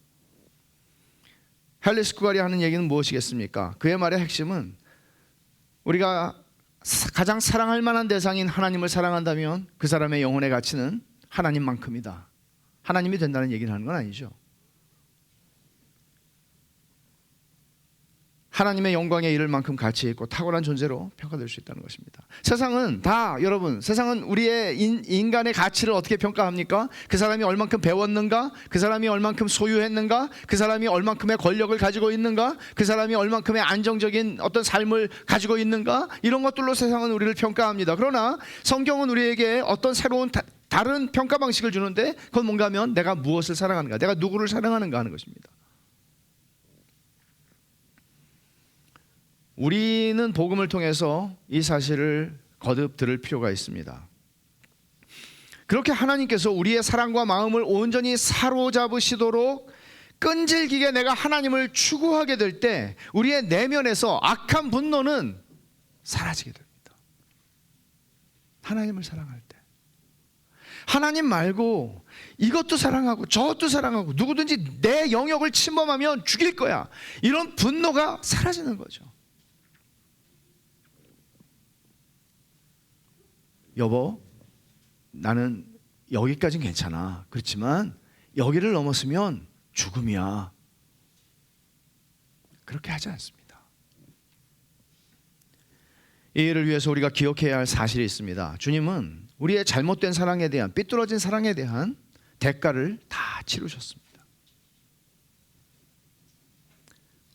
헨리 스쿠걸이 하는 얘기는 무엇이겠습니까? 그의 말의 핵심은 우리가 가장 사랑할 만한 대상인 하나님을 사랑한다면 그 사람의 영혼의 가치는 하나님만큼이다. 하나님이 된다는 얘기를 하는 건 아니죠. 하나님의 영광에 이를 만큼 가치 있고 탁월한 존재로 평가될 수 있다는 것입니다. 세상은 여러분, 세상은 우리의 인간의 가치를 어떻게 평가합니까? 그 사람이 얼만큼 배웠는가? 그 사람이 얼만큼 소유했는가? 그 사람이 얼만큼의 권력을 가지고 있는가? 그 사람이 얼만큼의 안정적인 어떤 삶을 가지고 있는가? 이런 것들로 세상은 우리를 평가합니다. 그러나 성경은 우리에게 어떤 새로운 다른 평가 방식을 주는데, 그건 뭔가 하면 내가 무엇을 사랑하는가, 내가 누구를 사랑하는가 하는 것입니다. 우리는 복음을 통해서 이 사실을 거듭 들을 필요가 있습니다. 그렇게 하나님께서 우리의 사랑과 마음을 온전히 사로잡으시도록 끈질기게 내가 하나님을 추구하게 될 때 우리의 내면에서 악한 분노는 사라지게 됩니다. 하나님을 사랑할 때, 하나님 말고 이것도 사랑하고 저것도 사랑하고 누구든지 내 영역을 침범하면 죽일 거야, 이런 분노가 사라지는 거죠. 여보, 나는 여기까지는 괜찮아. 그렇지만 여기를 넘었으면 죽음이야. 그렇게 하지 않습니다. 이 일을 위해서 우리가 기억해야 할 사실이 있습니다. 주님은 우리의 잘못된 사랑에 대한, 삐뚤어진 사랑에 대한 대가를 다 치르셨습니다.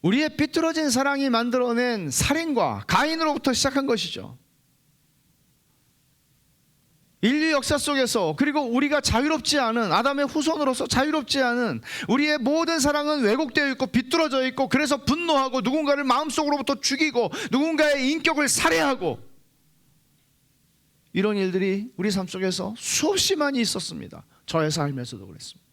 우리의 삐뚤어진 사랑이 만들어낸 살인과 가인으로부터 시작한 것이죠. 인류 역사 속에서, 그리고 우리가 자유롭지 않은, 아담의 후손으로서 자유롭지 않은 우리의 모든 사랑은 왜곡되어 있고 비뚤어져 있고, 그래서 분노하고 누군가를 마음속으로부터 죽이고 누군가의 인격을 살해하고, 이런 일들이 우리 삶 속에서 수없이 많이 있었습니다. 저의 삶에서도 그랬습니다.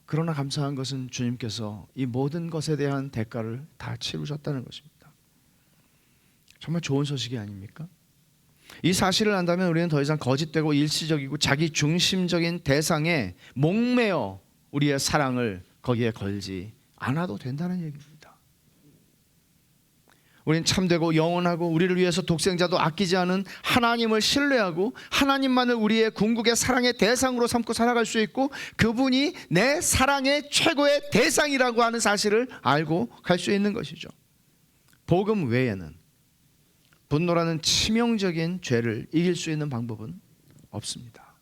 그러나 감사한 것은 주님께서 이 모든 것에 대한 대가를 다 치르셨다는 것입니다. 정말 좋은 소식이 아닙니까? 이 사실을 안다면 우리는 더 이상 거짓되고 일시적이고 자기 중심적인 대상에 목매어 우리의 사랑을 거기에 걸지 않아도 된다는 얘기입니다. 우리는 참되고 영원하고 우리를 위해서 독생자도 아끼지 않은 하나님을 신뢰하고 하나님만을 우리의 궁극의 사랑의 대상으로 삼고 살아갈 수 있고, 그분이 내 사랑의 최고의 대상이라고 하는 사실을 알고 갈 수 있는 것이죠. 복음 외에는 분노라는 치명적인 죄를 이길 수 있는 방법은 없습니다.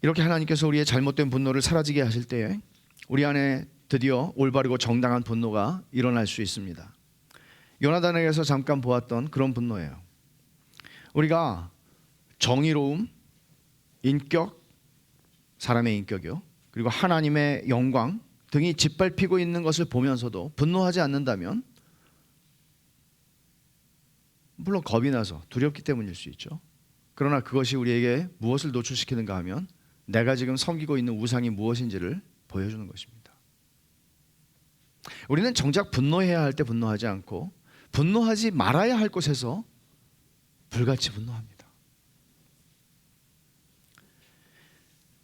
이렇게 하나님께서 우리의 잘못된 분노를 사라지게 하실 때에 우리 안에 드디어 올바르고 정당한 분노가 일어날 수 있습니다. 요나단에게서 잠깐 보았던 그런 분노예요. 우리가 정의로움, 인격, 사람의 인격이요, 그리고 하나님의 영광 등이 짓밟히고 있는 것을 보면서도 분노하지 않는다면, 물론 겁이 나서 두렵기 때문일 수 있죠. 그러나 그것이 우리에게 무엇을 노출시키는가 하면 내가 지금 섬기고 있는 우상이 무엇인지를 보여주는 것입니다. 우리는 정작 분노해야 할 때 분노하지 않고 분노하지 말아야 할 곳에서 불같이 분노합니다.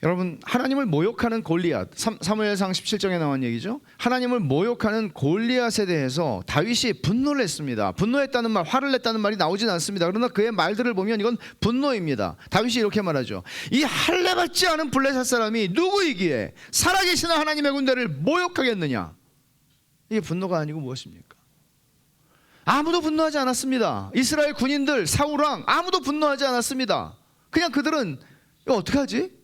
여러분, 하나님을 모욕하는 골리앗, 사무엘상 17장에 나온 얘기죠. 하나님을 모욕하는 골리앗에 대해서 다윗이 분노를 했습니다. 분노했다는 말, 화를 냈다는 말이 나오진 않습니다. 그러나 그의 말들을 보면 이건 분노입니다. 다윗이 이렇게 말하죠. 이 할례받지 않은 블레셋 사람이 누구이기에 살아계시는 하나님의 군대를 모욕하겠느냐. 이게 분노가 아니고 무엇입니까? 아무도 분노하지 않았습니다. 이스라엘 군인들, 사울왕 아무도 분노하지 않았습니다. 그냥 그들은 이거 어떡하지?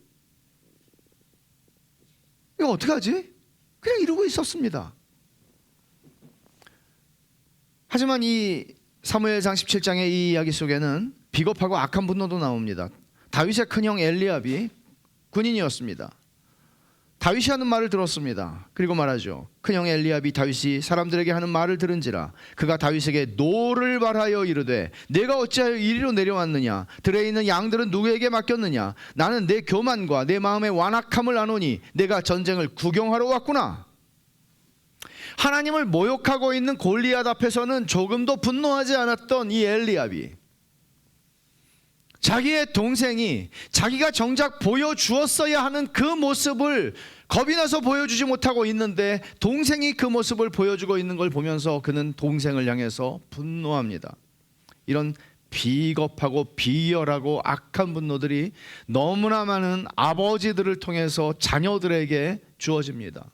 이거 어떡하지? 그냥 이러고 있었습니다. 하지만 이 사무엘상 17장의 이 이야기 속에는 비겁하고 악한 분노도 나옵니다. 다윗의 큰형 엘리압이 군인이었습니다. 다윗이 하는 말을 들었습니다. 그리고 말하죠. 큰형 엘리압이 다윗이 사람들에게 하는 말을 들은지라 그가 다윗에게 노를 말하여 이르되 내가 어찌하여 이리로 내려왔느냐, 들에 있는 양들은 누구에게 맡겼느냐, 나는 내 교만과 내 마음의 완악함을 아노니 내가 전쟁을 구경하러 왔구나. 하나님을 모욕하고 있는 골리앗 앞에서는 조금도 분노하지 않았던 이 엘리압이 자기의 동생이 자기가 정작 보여주었어야 하는 그 모습을 겁이 나서 보여주지 못하고 있는데 동생이 그 모습을 보여주고 있는 걸 보면서 그는 동생을 향해서 분노합니다. 이런 비겁하고 비열하고 악한 분노들이 너무나 많은 아버지들을 통해서 자녀들에게 주어집니다.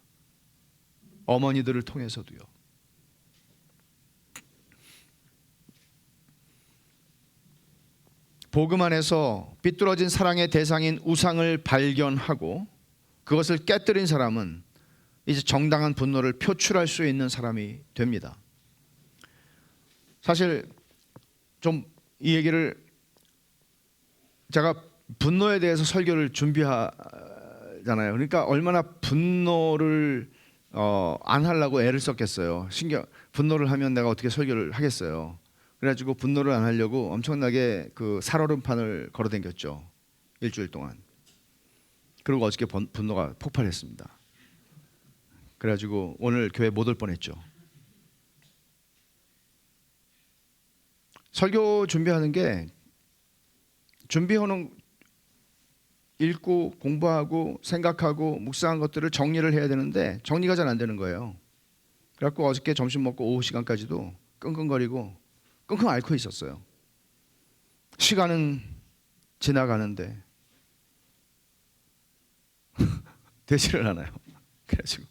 어머니들을 통해서도요. 복음 안에서 삐뚤어진 사랑의 대상인 우상을 발견하고 그것을 깨뜨린 사람은 이제 정당한 분노를 표출할 수 있는 사람이 됩니다. 사실 좀 이 얘기를 제가 분노에 대해서 설교를 준비하잖아요. 그러니까 얼마나 분노를 안 하려고 애를 썼겠어요. 분노를 하면 내가 어떻게 설교를 하겠어요. 그래가지고 분노를 안 하려고 엄청나게 그 살얼음판을 걸어댕겼죠. 일주일 동안. 그리고 어저께 분노가 폭발했습니다. 그래가지고 오늘 교회 못 올 뻔했죠. 설교 준비하는 게 준비해놓은 읽고 공부하고 생각하고 묵상한 것들을 정리를 해야 되는데 정리가 잘 안 되는 거예요. 그래갖고 어저께 점심 먹고 오후 시간까지도 끙끙거리고 끙끙 앓고 있었어요. 시간은 지나가는데 되지를 않아요. 그래가지고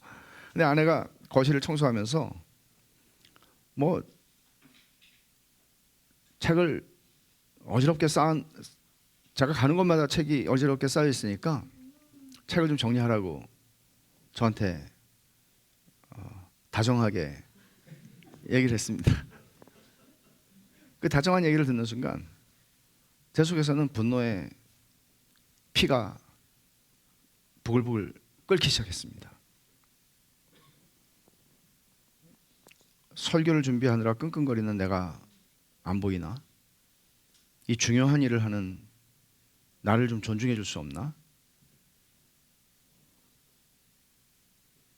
근데 아내가 거실을 청소하면서 뭐 책을 어지럽게 쌓은, 제가 가는 곳마다 책이 어지럽게 쌓여 있으니까 책을 좀 정리하라고 저한테 다정하게 얘기를 했습니다. 그 다정한 얘기를 듣는 순간 제 속에서는 분노의 피가 부글부글 끓기 시작했습니다. 설교를 준비하느라 끙끙거리는 내가 안 보이나? 이 중요한 일을 하는 나를 좀 존중해 줄 수 없나?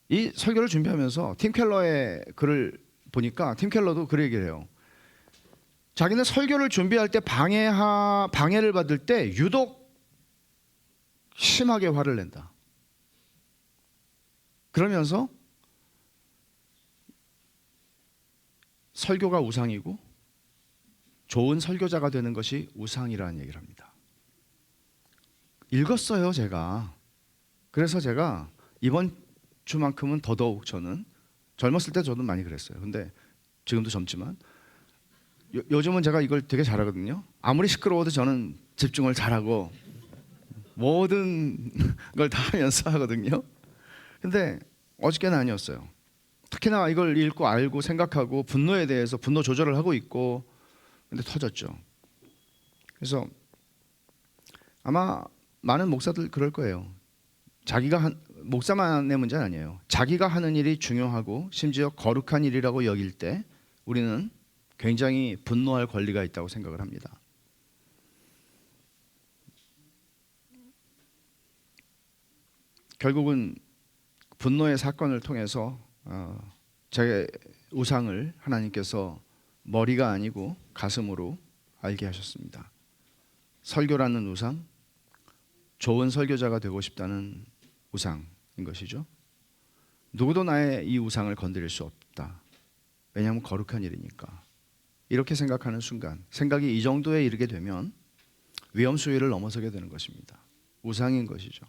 이 설교를 준비하면서 팀 켈러의 글을 보니까 팀 켈러도 그 얘기를 해요. 자기는 설교를 준비할 때 방해를 받을 때 유독 심하게 화를 낸다. 그러면서 설교가 우상이고 좋은 설교자가 되는 것이 우상이라는 얘기를 합니다. 읽었어요, 제가. 그래서 제가 이번 주만큼은 더더욱 저는, 젊었을 때 저도 많이 그랬어요. 근데 지금도 젊지만 요즘은 제가 이걸 되게 잘하거든요. 아무리 시끄러워도 저는 집중을 잘하고 모든 걸 다 하면서 하거든요. 근데 어저께는 아니었어요. 특히나 이걸 읽고 알고 생각하고 분노에 대해서 분노 조절을 하고 있고, 근데 터졌죠. 그래서 아마 많은 목사들 그럴 거예요. 목사만의 문제는 아니에요. 자기가 하는 일이 중요하고 심지어 거룩한 일이라고 여길 때 우리는 굉장히 분노할 권리가 있다고 생각을 합니다. 결국은 분노의 사건을 통해서 제 우상을 하나님께서 머리가 아니고 가슴으로 알게 하셨습니다. 설교라는 우상, 좋은 설교자가 되고 싶다는 우상인 것이죠. 누구도 나의 이 우상을 건드릴 수 없다. 왜냐하면 거룩한 일이니까. 이렇게 생각하는 순간, 생각이 이 정도에 이르게 되면 위험 수위를 넘어서게 되는 것입니다. 우상인 것이죠.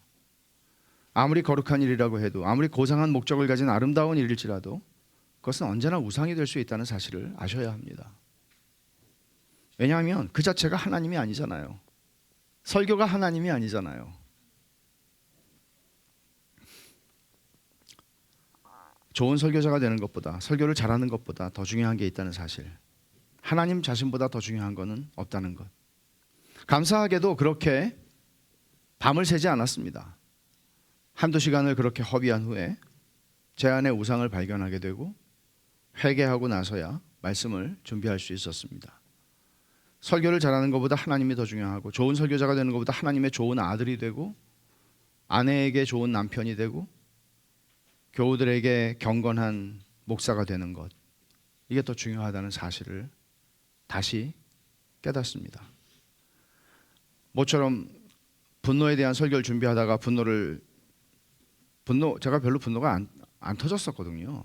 아무리 거룩한 일이라고 해도, 아무리 고상한 목적을 가진 아름다운 일일지라도 그것은 언제나 우상이 될 수 있다는 사실을 아셔야 합니다. 왜냐하면 그 자체가 하나님이 아니잖아요. 설교가 하나님이 아니잖아요. 좋은 설교자가 되는 것보다, 설교를 잘하는 것보다 더 중요한 게 있다는 사실, 하나님 자신보다 더 중요한 것은 없다는 것. 감사하게도 그렇게 밤을 새지 않았습니다. 한두 시간을 그렇게 허비한 후에 제 안에 우상을 발견하게 되고 회개하고 나서야 말씀을 준비할 수 있었습니다. 설교를 잘하는 것보다 하나님이 더 중요하고, 좋은 설교자가 되는 것보다 하나님의 좋은 아들이 되고, 아내에게 좋은 남편이 되고, 교우들에게 경건한 목사가 되는 것, 이게 더 중요하다는 사실을 다시 깨닫습니다. 모처럼 분노에 대한 설교를 준비하다가 제가 별로 분노가 안 터졌었거든요.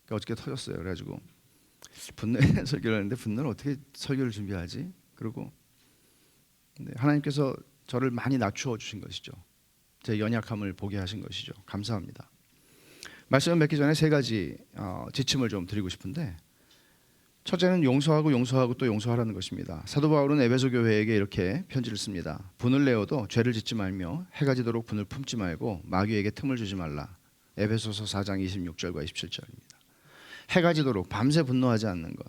그러니까 어저께 터졌어요. 그래가지고 분노에 대한 설교를 하는데 분노를 어떻게 설교를 준비하지? 그리고 하나님께서 저를 많이 낮추어 주신 것이죠. 제 연약함을 보게 하신 것이죠. 감사합니다. 말씀을 맺기 전에 세 가지 지침을 좀 드리고 싶은데, 첫째는 용서하고 또 용서하라는 것입니다. 사도 바울은 에베소 교회에게 이렇게 편지를 씁니다. 분을 내어도 죄를 짓지 말며 해가 지도록 분을 품지 말고 마귀에게 틈을 주지 말라. 에베소서 4장 26절과 27절입니다. 해가 지도록 밤새 분노하지 않는 것.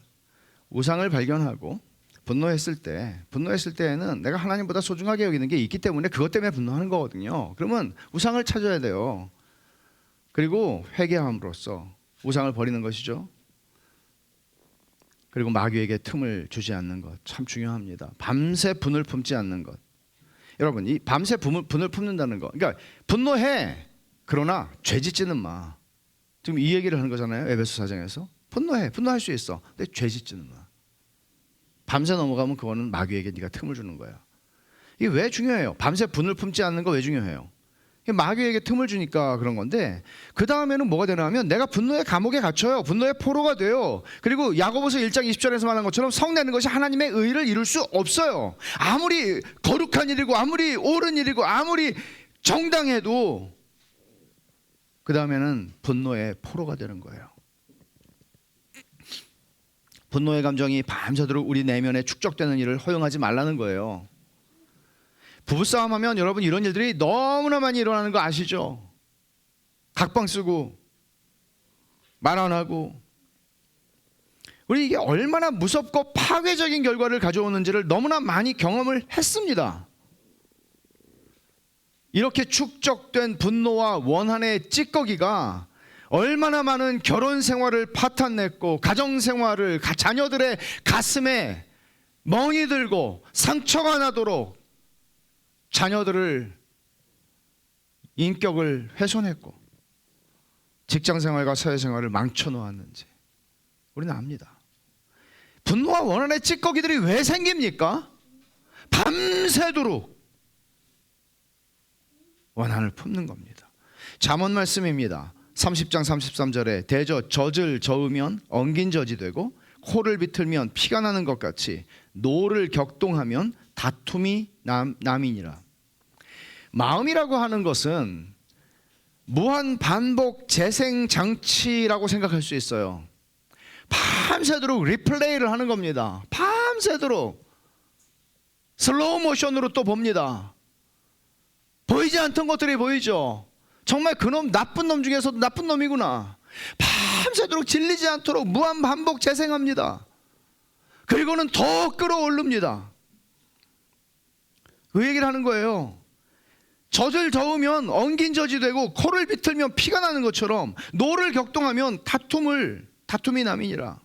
우상을 발견하고 분노했을 때에는 내가 하나님보다 소중하게 여기는 게 있기 때문에 그것 때문에 분노하는 거거든요. 그러면 우상을 찾아야 돼요. 그리고 회개함으로써 우상을 버리는 것이죠. 그리고 마귀에게 틈을 주지 않는 것, 참 중요합니다. 밤새 분을 품지 않는 것. 여러분, 이 밤새 분을 품는다는 것, 그러니까 분노해, 그러나 죄 짓지는 마. 지금 이 얘기를 하는 거잖아요. 에베소 4장에서 분노할 수 있어. 근데 죄 짓지는 마. 밤새 넘어가면 그거는 마귀에게 네가 틈을 주는 거야. 이게 왜 중요해요? 밤새 분을 품지 않는 거 왜 중요해요? 마귀에게 틈을 주니까 그런 건데, 그 다음에는 뭐가 되나 하면 내가 분노의 감옥에 갇혀요. 분노의 포로가 돼요. 그리고 야고보서 1장 20절에서 말한 것처럼 성내는 것이 하나님의 의를 이룰 수 없어요. 아무리 거룩한 일이고 아무리 옳은 일이고 아무리 정당해도 그 다음에는 분노의 포로가 되는 거예요. 분노의 감정이 밤새도록 우리 내면에 축적되는 일을 허용하지 말라는 거예요. 부부싸움 하면 여러분 이런 일들이 너무나 많이 일어나는 거 아시죠? 각방 쓰고 말 안 하고. 우리 이게 얼마나 무섭고 파괴적인 결과를 가져오는지를 너무나 많이 경험을 했습니다. 이렇게 축적된 분노와 원한의 찌꺼기가 얼마나 많은 결혼 생활을 파탄냈고, 가정 생활을, 자녀들의 가슴에 멍이 들고 상처가 나도록 자녀들을 인격을 훼손했고, 직장 생활과 사회 생활을 망쳐 놓았는지 우리는 압니다. 분노와 원한의 찌꺼기들이 왜 생깁니까? 밤새도록 원한을 품는 겁니다. 잠언 말씀입니다. 30장 33절에 대저 젖을 저으면 엉긴 젖이 되고 코를 비틀면 피가 나는 것 같이 노를 격동하면 다툼이 남이니라. 마음이라고 하는 것은 무한 반복 재생 장치라고 생각할 수 있어요. 밤새도록 리플레이를 하는 겁니다. 밤새도록 슬로우 모션으로 또 봅니다. 보이지 않던 것들이 보이죠. 정말 그놈 나쁜 놈 중에서도 나쁜 놈이구나. 밤새도록 질리지 않도록 무한 반복 재생합니다. 그리고는 더 끌어올릅니다. 그 얘기를 하는 거예요. 젖을 저으면 엉긴 젖이 되고 코를 비틀면 피가 나는 것처럼 노를 격동하면 다툼이 남이니라.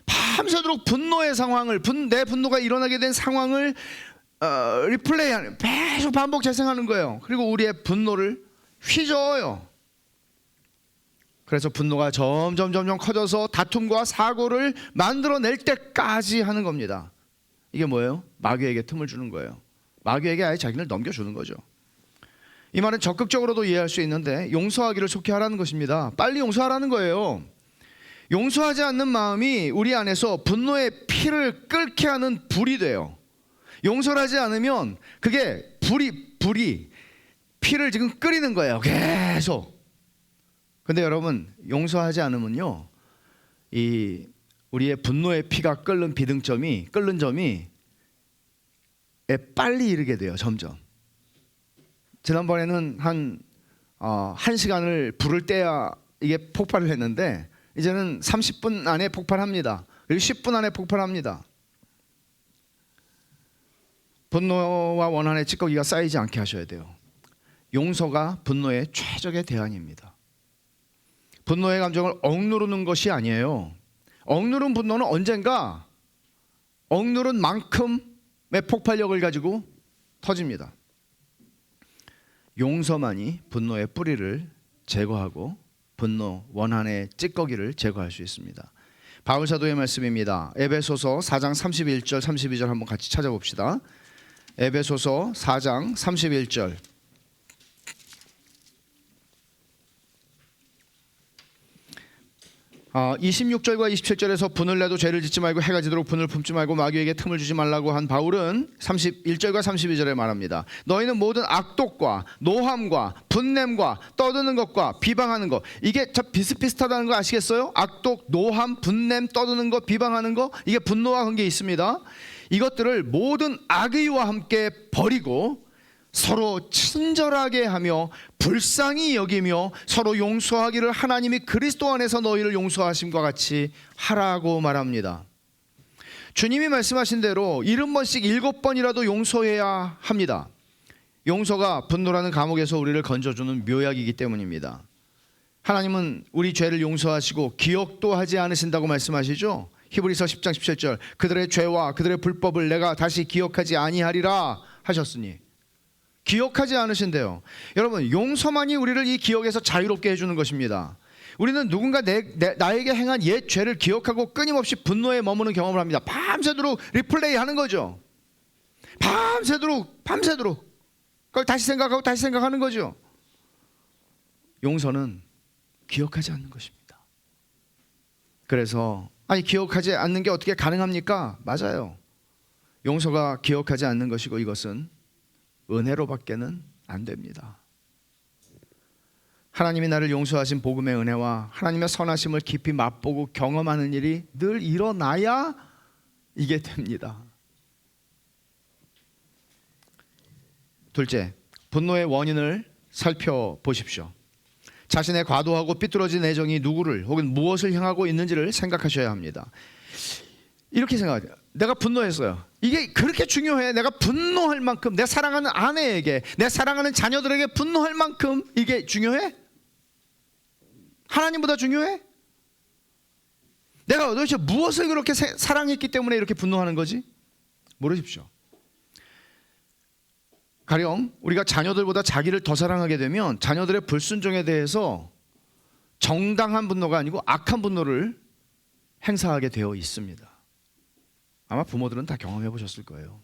밤새도록 분노의 상황을, 내 분노가 일어나게 된 상황을 리플레이하는, 계속 반복 재생하는 거예요. 그리고 우리의 분노를 휘저어요. 그래서 분노가 점점 커져서 다툼과 사고를 만들어낼 때까지 하는 겁니다. 이게 뭐예요? 마귀에게 틈을 주는 거예요. 마귀에게 아예 자기를 넘겨주는 거죠. 이 말은 적극적으로도 이해할 수 있는데 용서하기를 속히 하라는 것입니다. 빨리 용서하라는 거예요. 용서하지 않는 마음이 우리 안에서 분노의 피를 끓게 하는 불이 돼요. 용서를 하지 않으면 그게 불이 피를 지금 끓이는 거예요. 계속. 근데 여러분, 용서하지 않으면요, 우리의 분노의 피가 끓는 점이 빨리 이르게 돼요. 점점. 지난번에는 한 1시간을 불을 떼야 이게 폭발을 했는데 이제는 30분 안에 폭발합니다. 그리고 10분 안에 폭발합니다. 분노와 원한의 찌꺼기가 쌓이지 않게 하셔야 돼요. 용서가 분노의 최적의 대안입니다. 분노의 감정을 억누르는 것이 아니에요. 억누른 분노는 언젠가 억누른 만큼의 폭발력을 가지고 터집니다. 용서만이 분노의 뿌리를 제거하고 분노, 원한의 찌꺼기를 제거할 수 있습니다. 바울 사도의 말씀입니다. 에베소서 4장 31절 32절 한번 같이 찾아봅시다. 에베소서 4장 31절. 아, 26절과 27절에서 분을 내도 죄를 짓지 말고 해가 지도록 분을 품지 말고 마귀에게 틈을 주지 말라고 한 바울은 31절과 32절에 말합니다. 너희는 모든 악독과 노함과 분냄과 떠드는 것과 비방하는 것, 이게 참 비슷비슷하다는 거 아시겠어요? 악독, 노함, 분냄, 떠드는 것, 비방하는 것, 이게 분노와 관계 있습니다. 이것들을 모든 악의와 함께 버리고 서로 친절하게 하며 불쌍히 여기며 서로 용서하기를 하나님이 그리스도 안에서 너희를 용서하심과 같이 하라고 말합니다. 주님이 말씀하신 대로 70번씩 7번이라도 용서해야 합니다. 용서가 분노라는 감옥에서 우리를 건져주는 묘약이기 때문입니다. 하나님은 우리 죄를 용서하시고 기억도 하지 않으신다고 말씀하시죠. 히브리서 10장 17절, 그들의 죄와 그들의 불법을 내가 다시 기억하지 아니하리라 하셨으니, 기억하지 않으신대요. 여러분, 용서만이 우리를 이 기억에서 자유롭게 해주는 것입니다. 우리는 누군가 나에게 행한 옛 죄를 기억하고 끊임없이 분노에 머무는 경험을 합니다. 밤새도록 리플레이 하는 거죠. 밤새도록 그걸 다시 생각하고 다시 생각하는 거죠. 용서는 기억하지 않는 것입니다. 그래서 기억하지 않는 게 어떻게 가능합니까? 맞아요. 용서가 기억하지 않는 것이고 이것은 은혜로밖에는 안 됩니다. 하나님이 나를 용서하신 복음의 은혜와 하나님의 선하심을 깊이 맛보고 경험하는 일이 늘 일어나야 이게 됩니다. 둘째, 분노의 원인을 살펴보십시오. 자신의 과도하고 삐뚤어진 애정이 누구를 혹은 무엇을 향하고 있는지를 생각하셔야 합니다. 이렇게 생각해요. 내가 분노했어요. 이게 그렇게 중요해? 내가 분노할 만큼, 내 사랑하는 아내에게, 내 사랑하는 자녀들에게 분노할 만큼 이게 중요해? 하나님보다 중요해? 내가 도대체 무엇을 그렇게 사랑했기 때문에 이렇게 분노하는 거지? 모르십시오. 가령 우리가 자녀들보다 자기를 더 사랑하게 되면 자녀들의 불순종에 대해서 정당한 분노가 아니고 악한 분노를 행사하게 되어 있습니다. 아마 부모들은 다 경험해 보셨을 거예요.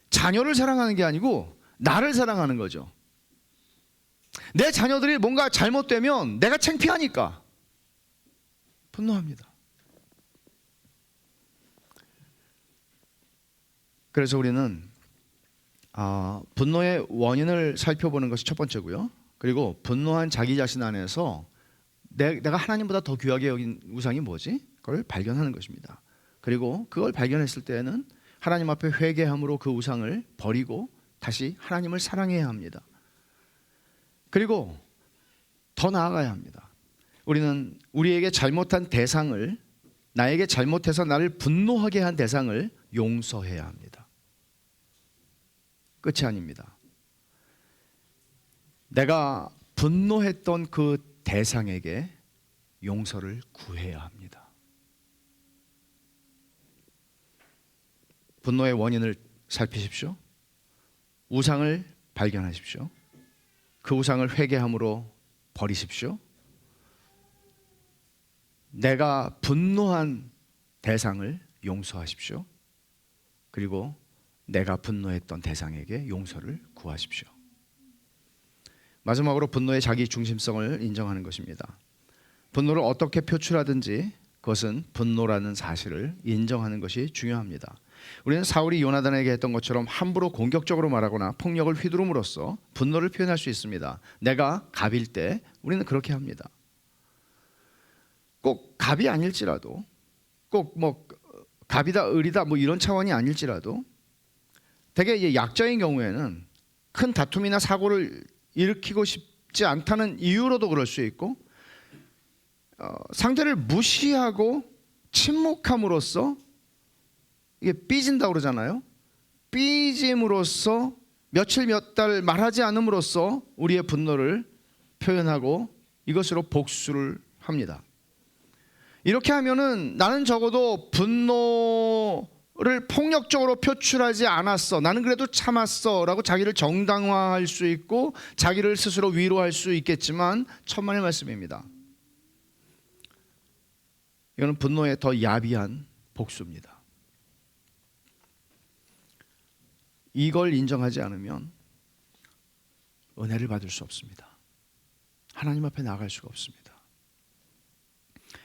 자녀를 사랑하는 게 아니고 나를 사랑하는 거죠. 내 자녀들이 뭔가 잘못되면 내가 창피하니까 분노합니다. 그래서 우리는 분노의 원인을 살펴보는 것이 첫 번째고요. 그리고 분노한 자기 자신 안에서 내가 하나님보다 더 귀하게 여긴 우상이 뭐지? 그걸 발견하는 것입니다. 그리고 그걸 발견했을 때에는 하나님 앞에 회개함으로 그 우상을 버리고 다시 하나님을 사랑해야 합니다. 그리고 더 나아가야 합니다. 우리는 우리에게 잘못한 대상을, 나에게 잘못해서 나를 분노하게 한 대상을 용서해야 합니다. 끝이 아닙니다. 내가 분노했던 그 대상에게 용서를 구해야 합니다. 분노의 원인을 살피십시오. 우상을 발견하십시오. 그 우상을 회개함으로 버리십시오. 내가 분노한 대상을 용서하십시오. 그리고 내가 분노했던 대상에게 용서를 구하십시오. 마지막으로 분노의 자기 중심성을 인정하는 것입니다. 분노를 어떻게 표출하든지 그것은 분노라는 사실을 인정하는 것이 중요합니다. 우리는 사울이 요나단에게 했던 것처럼 함부로 공격적으로 말하거나 폭력을 휘두름으로써 분노를 표현할 수 있습니다. 내가 갑일 때 우리는 그렇게 합니다. 꼭 갑이 아닐지라도, 꼭 뭐 갑이다 을이다 뭐 이런 차원이 아닐지라도 되게 약자인 경우에는 큰 다툼이나 사고를 일으키고 싶지 않다는 이유로도 그럴 수 있고, 상대를 무시하고 침묵함으로써 이게 삐진다고 그러잖아요. 삐짐으로써 며칠 몇 달 말하지 않음으로써 우리의 분노를 표현하고 이것으로 복수를 합니다. 이렇게 하면은 나는 적어도 분노를 폭력적으로 표출하지 않았어, 나는 그래도 참았어 라고 자기를 정당화할 수 있고 자기를 스스로 위로할 수 있겠지만 천만의 말씀입니다. 이거는 분노의 더 야비한 복수입니다. 이걸 인정하지 않으면 은혜를 받을 수 없습니다. 하나님 앞에 나아갈 수가 없습니다.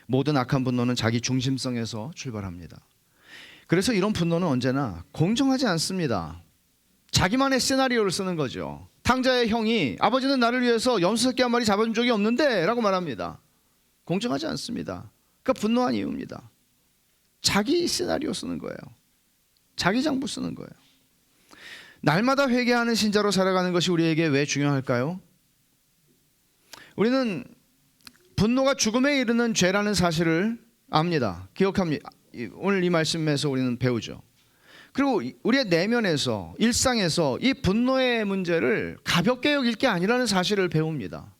모든 악한 분노는 자기 중심성에서 출발합니다. 그래서 이런 분노는 언제나 공정하지 않습니다. 자기만의 시나리오를 쓰는 거죠. 탕자의 형이 아버지는 나를 위해서 염소새끼 한 마리 잡아준 적이 없는데 라고 말합니다. 공정하지 않습니다. 그러니까 분노한 이유입니다. 자기 시나리오 쓰는 거예요. 자기 장부 쓰는 거예요. 날마다 회개하는 신자로 살아가는 것이 우리에게 왜 중요할까요? 우리는 분노가 죽음에 이르는 죄라는 사실을 압니다. 기억합니다. 오늘 이 말씀에서 우리는 배우죠. 그리고 우리의 내면에서, 일상에서 이 분노의 문제를 가볍게 여길 게 아니라는 사실을 배웁니다.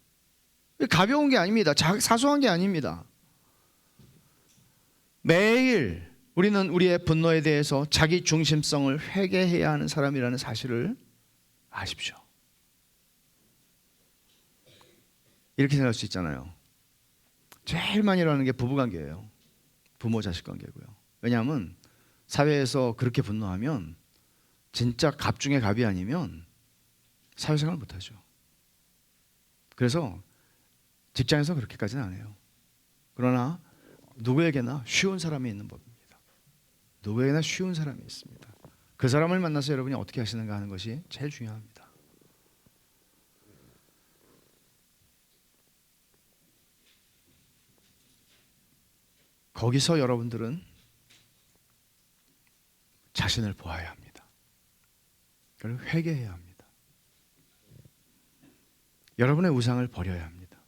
가벼운 게 아닙니다. 사소한 게 아닙니다. 매일 우리는 우리의 분노에 대해서 자기 중심성을 회개해야 하는 사람이라는 사실을 아십시오. 이렇게 생각할 수 있잖아요. 제일 많이 일어나는 게 부부관계예요. 부모 자식 관계고요. 왜냐하면 사회에서 그렇게 분노하면 진짜 갑 중에 갑이 아니면 사회생활 못하죠. 그래서 직장에서 그렇게까지는 안 해요. 그러나 누구에게나 쉬운 사람이 있는 법입니다. 누구에게나 쉬운 사람이 있습니다. 그 사람을 만나서 여러분이 어떻게 하시는가 하는 것이 제일 중요합니다. 거기서 여러분들은 자신을 보아야 합니다. 그리고 회개해야 합니다. 여러분의 우상을 버려야 합니다.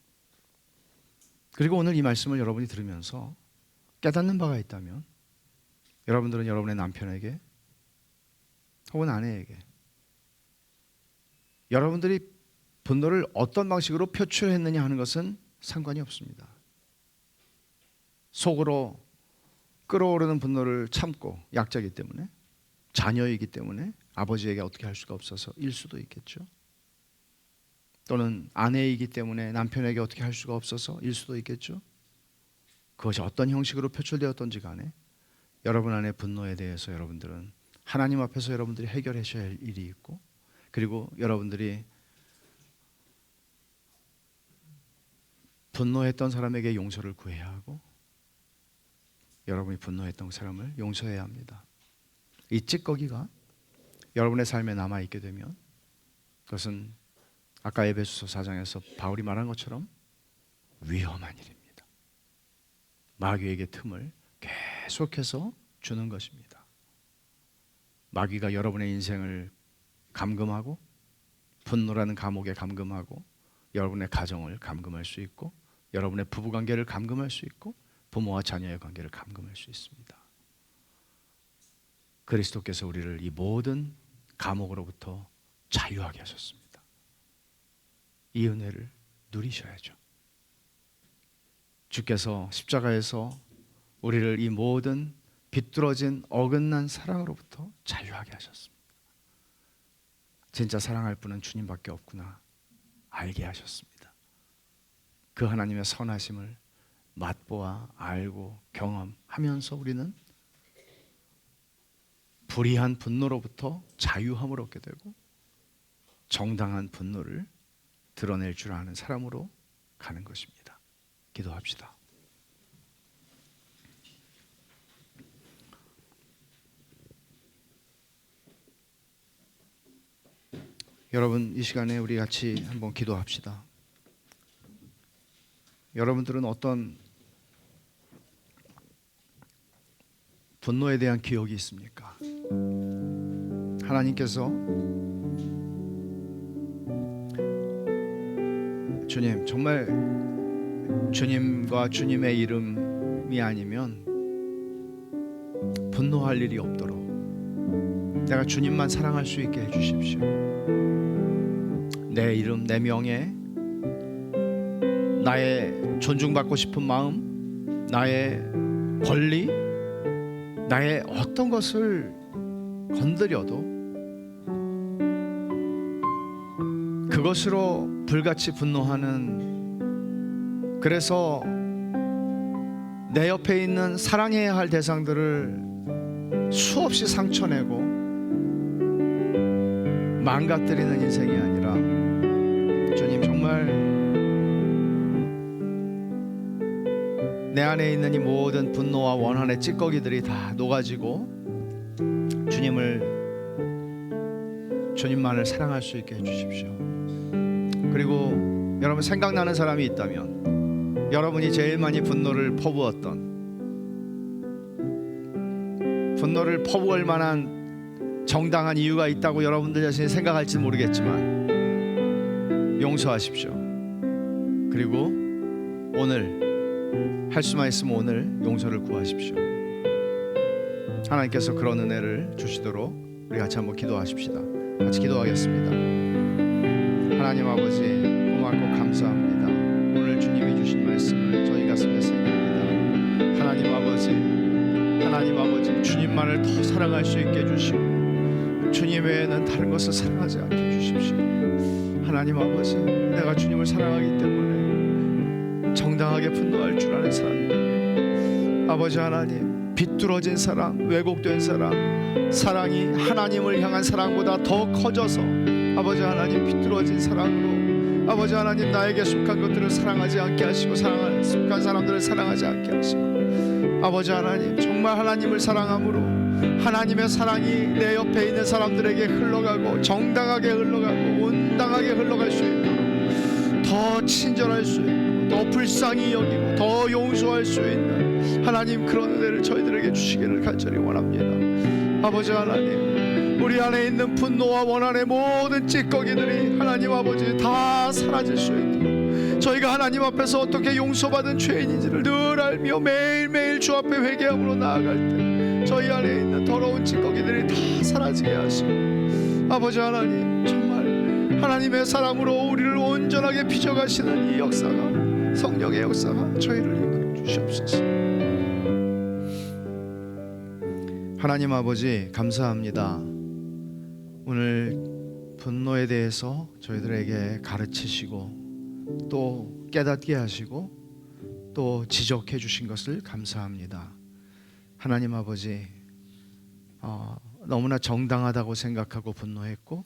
그리고 오늘 이 말씀을 여러분이 들으면서 깨닫는 바가 있다면 여러분들은 여러분의 남편에게 혹은 아내에게 여러분들이 분노를 어떤 방식으로 표출했느냐 하는 것은 상관이 없습니다. 속으로 끓어오르는 분노를 참고 약자이기 때문에, 자녀이기 때문에 아버지에게 어떻게 할 수가 없어서 일 수도 있겠죠. 또는 아내이기 때문에 남편에게 어떻게 할 수가 없어서 일 수도 있겠죠. 그것이 어떤 형식으로 표출되었던지 간에 여러분 안의 분노에 대해서 여러분들은 하나님 앞에서 여러분들이 해결하셔야 할 일이 있고, 그리고 여러분들이 분노했던 사람에게 용서를 구해야 하고 여러분이 분노했던 사람을 용서해야 합니다. 이 찌꺼기가 여러분의 삶에 남아있게 되면 그것은 아까 에베소서 4장에서 바울이 말한 것처럼 위험한 일입니다. 마귀에게 틈을 계속해서 주는 것입니다. 마귀가 여러분의 인생을 감금하고 분노라는 감옥에 감금하고 여러분의 가정을 감금할 수 있고 여러분의 부부관계를 감금할 수 있고 부모와 자녀의 관계를 감금할 수 있습니다. 그리스도께서 우리를 이 모든 감옥으로부터 자유하게 하셨습니다. 이 은혜를 누리셔야죠. 주께서 십자가에서 우리를 이 모든 비뚤어진 어긋난 사랑으로부터 자유하게 하셨습니다. 진짜 사랑할 분은 주님밖에 없구나 알게 하셨습니다. 그 하나님의 선하심을 맛보아 알고 경험하면서 우리는 불의한 분노로부터 자유함을 얻게 되고 정당한 분노를 드러낼 줄 아는 사람으로 가는 것입니다. 기도합시다. 여러분, 이 시간에 우리 같이 한번 기도합시다. 여러분들은 어떤 분노에 대한 기억이 있습니까? 하나님께서 주님, 정말 주님과 주님의 이름이 아니면 분노할 일이 없도록 내가 주님만 사랑할 수 있게 해주십시오. 내 이름, 내 명예, 나의 존중받고 싶은 마음, 나의 권리, 나의 어떤 것을 건드려도 그것으로 불같이 분노하는, 그래서 내 옆에 있는 사랑해야 할 대상들을 수없이 상처내고 망가뜨리는 인생이 아니라 주님, 정말 내 안에 있는 이 모든 분노와 원한의 찌꺼기들이 다 녹아지고 주님만을 사랑할 수 있게 해주십시오. 그리고 여러분, 생각나는 사람이 있다면 여러분이 제일 많이 분노를 퍼부을 만한 정당한 이유가 있다고 여러분들 자신이 생각할지 모르겠지만 용서하십시오. 그리고 오늘 할 수만 있으면 오늘 용서를 구하십시오. 하나님께서 그런 은혜를 주시도록 우리 같이 한번 기도하십시다. 같이 기도하겠습니다. 하나님 아버지, 고맙고 감사합니다. 오늘 주님이 주신 말씀을 저희 가슴에 새깁니다. 하나님 아버지, 주님만을 더 사랑할 수 있게 해주시고 주님 외에는 다른 것을 사랑하지 않게 해주십시오. 하나님 아버지, 내가 주님을 사랑하기 때문에 정당하게 분노할 줄 아는 사람이에요. 아버지 하나님, 비뚤어진 사랑, 왜곡된 사랑이 하나님을 향한 사랑보다 더 커져서 아버지 하나님, 비뚤어진 사랑으로 아버지 하나님, 나에게 속한 것들을 사랑하지 않게 하시고 속한 사람들을 사랑하지 않게 하시고 아버지 하나님, 정말 하나님을 사랑함으로 하나님의 사랑이 내 옆에 있는 사람들에게 흘러가고 정당하게 흘러가고 온당하게 흘러갈 수 있도록 더 친절할 수 있고 더 불쌍히 여기고 더 용서할 수 있는 하나님, 그런 은혜를 저희들에게 주시기를 간절히 원합니다. 아버지 하나님, 우리 안에 있는 분노와 원한의 모든 찌꺼기들이 하나님 아버지 다 사라질 수 있도록, 저희가 하나님 앞에서 어떻게 용서받은 죄인인지를 늘 알며 매일매일 주 앞에 회개함으로 나아갈 때 저희 안에 있는 더러운 찌꺼기들이 다 사라지게 하시고, 아버지 하나님, 정말 하나님의 사랑으로 우리를 온전하게 빚어가시는 이 역사가, 성령의 역사가 저희를 이끌어 주시옵소서. 하나님 아버지, 감사합니다. 오늘 분노에 대해서 저희들에게 가르치시고 또 깨닫게 하시고 또 지적해 주신 것을 감사합니다. 하나님 아버지, 너무나 정당하다고 생각하고 분노했고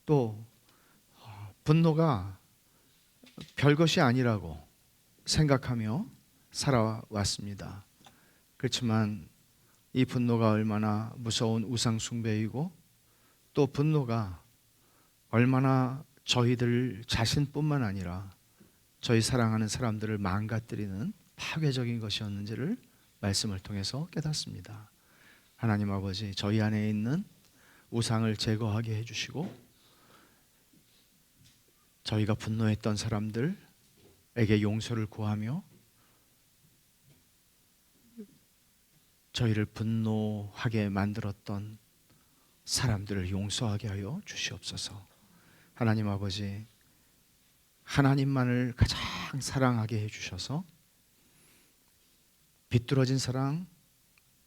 또 분노가 별것이 아니라고 생각하며 살아왔습니다. 그렇지만 이 분노가 얼마나 무서운 우상 숭배이고 또 분노가 얼마나 저희들 자신뿐만 아니라 저희 사랑하는 사람들을 망가뜨리는 파괴적인 것이었는지를 말씀을 통해서 깨닫습니다. 하나님 아버지, 저희 안에 있는 우상을 제거하게 해주시고 저희가 분노했던 사람들에게 용서를 구하며 저희를 분노하게 만들었던 사람들을 용서하게 하여 주시옵소서. 하나님 아버지, 하나님만을 가장 사랑하게 해주셔서 비뚤어진 사랑,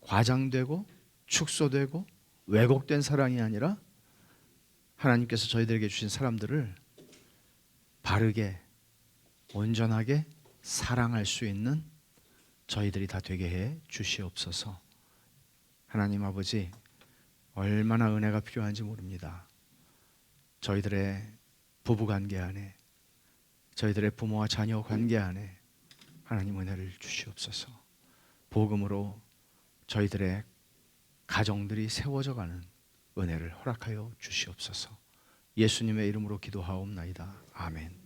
과장되고 축소되고 왜곡된 사랑이 아니라 하나님께서 저희들에게 주신 사람들을 바르게 온전하게 사랑할 수 있는 저희들이 다 되게 해 주시옵소서. 하나님 아버지, 얼마나 은혜가 필요한지 모릅니다. 저희들의 부부관계 안에, 저희들의 부모와 자녀 관계 안에 하나님 은혜를 주시옵소서. 복음으로 저희들의 가정들이 세워져가는 은혜를 허락하여 주시옵소서. 예수님의 이름으로 기도하옵나이다. 아멘.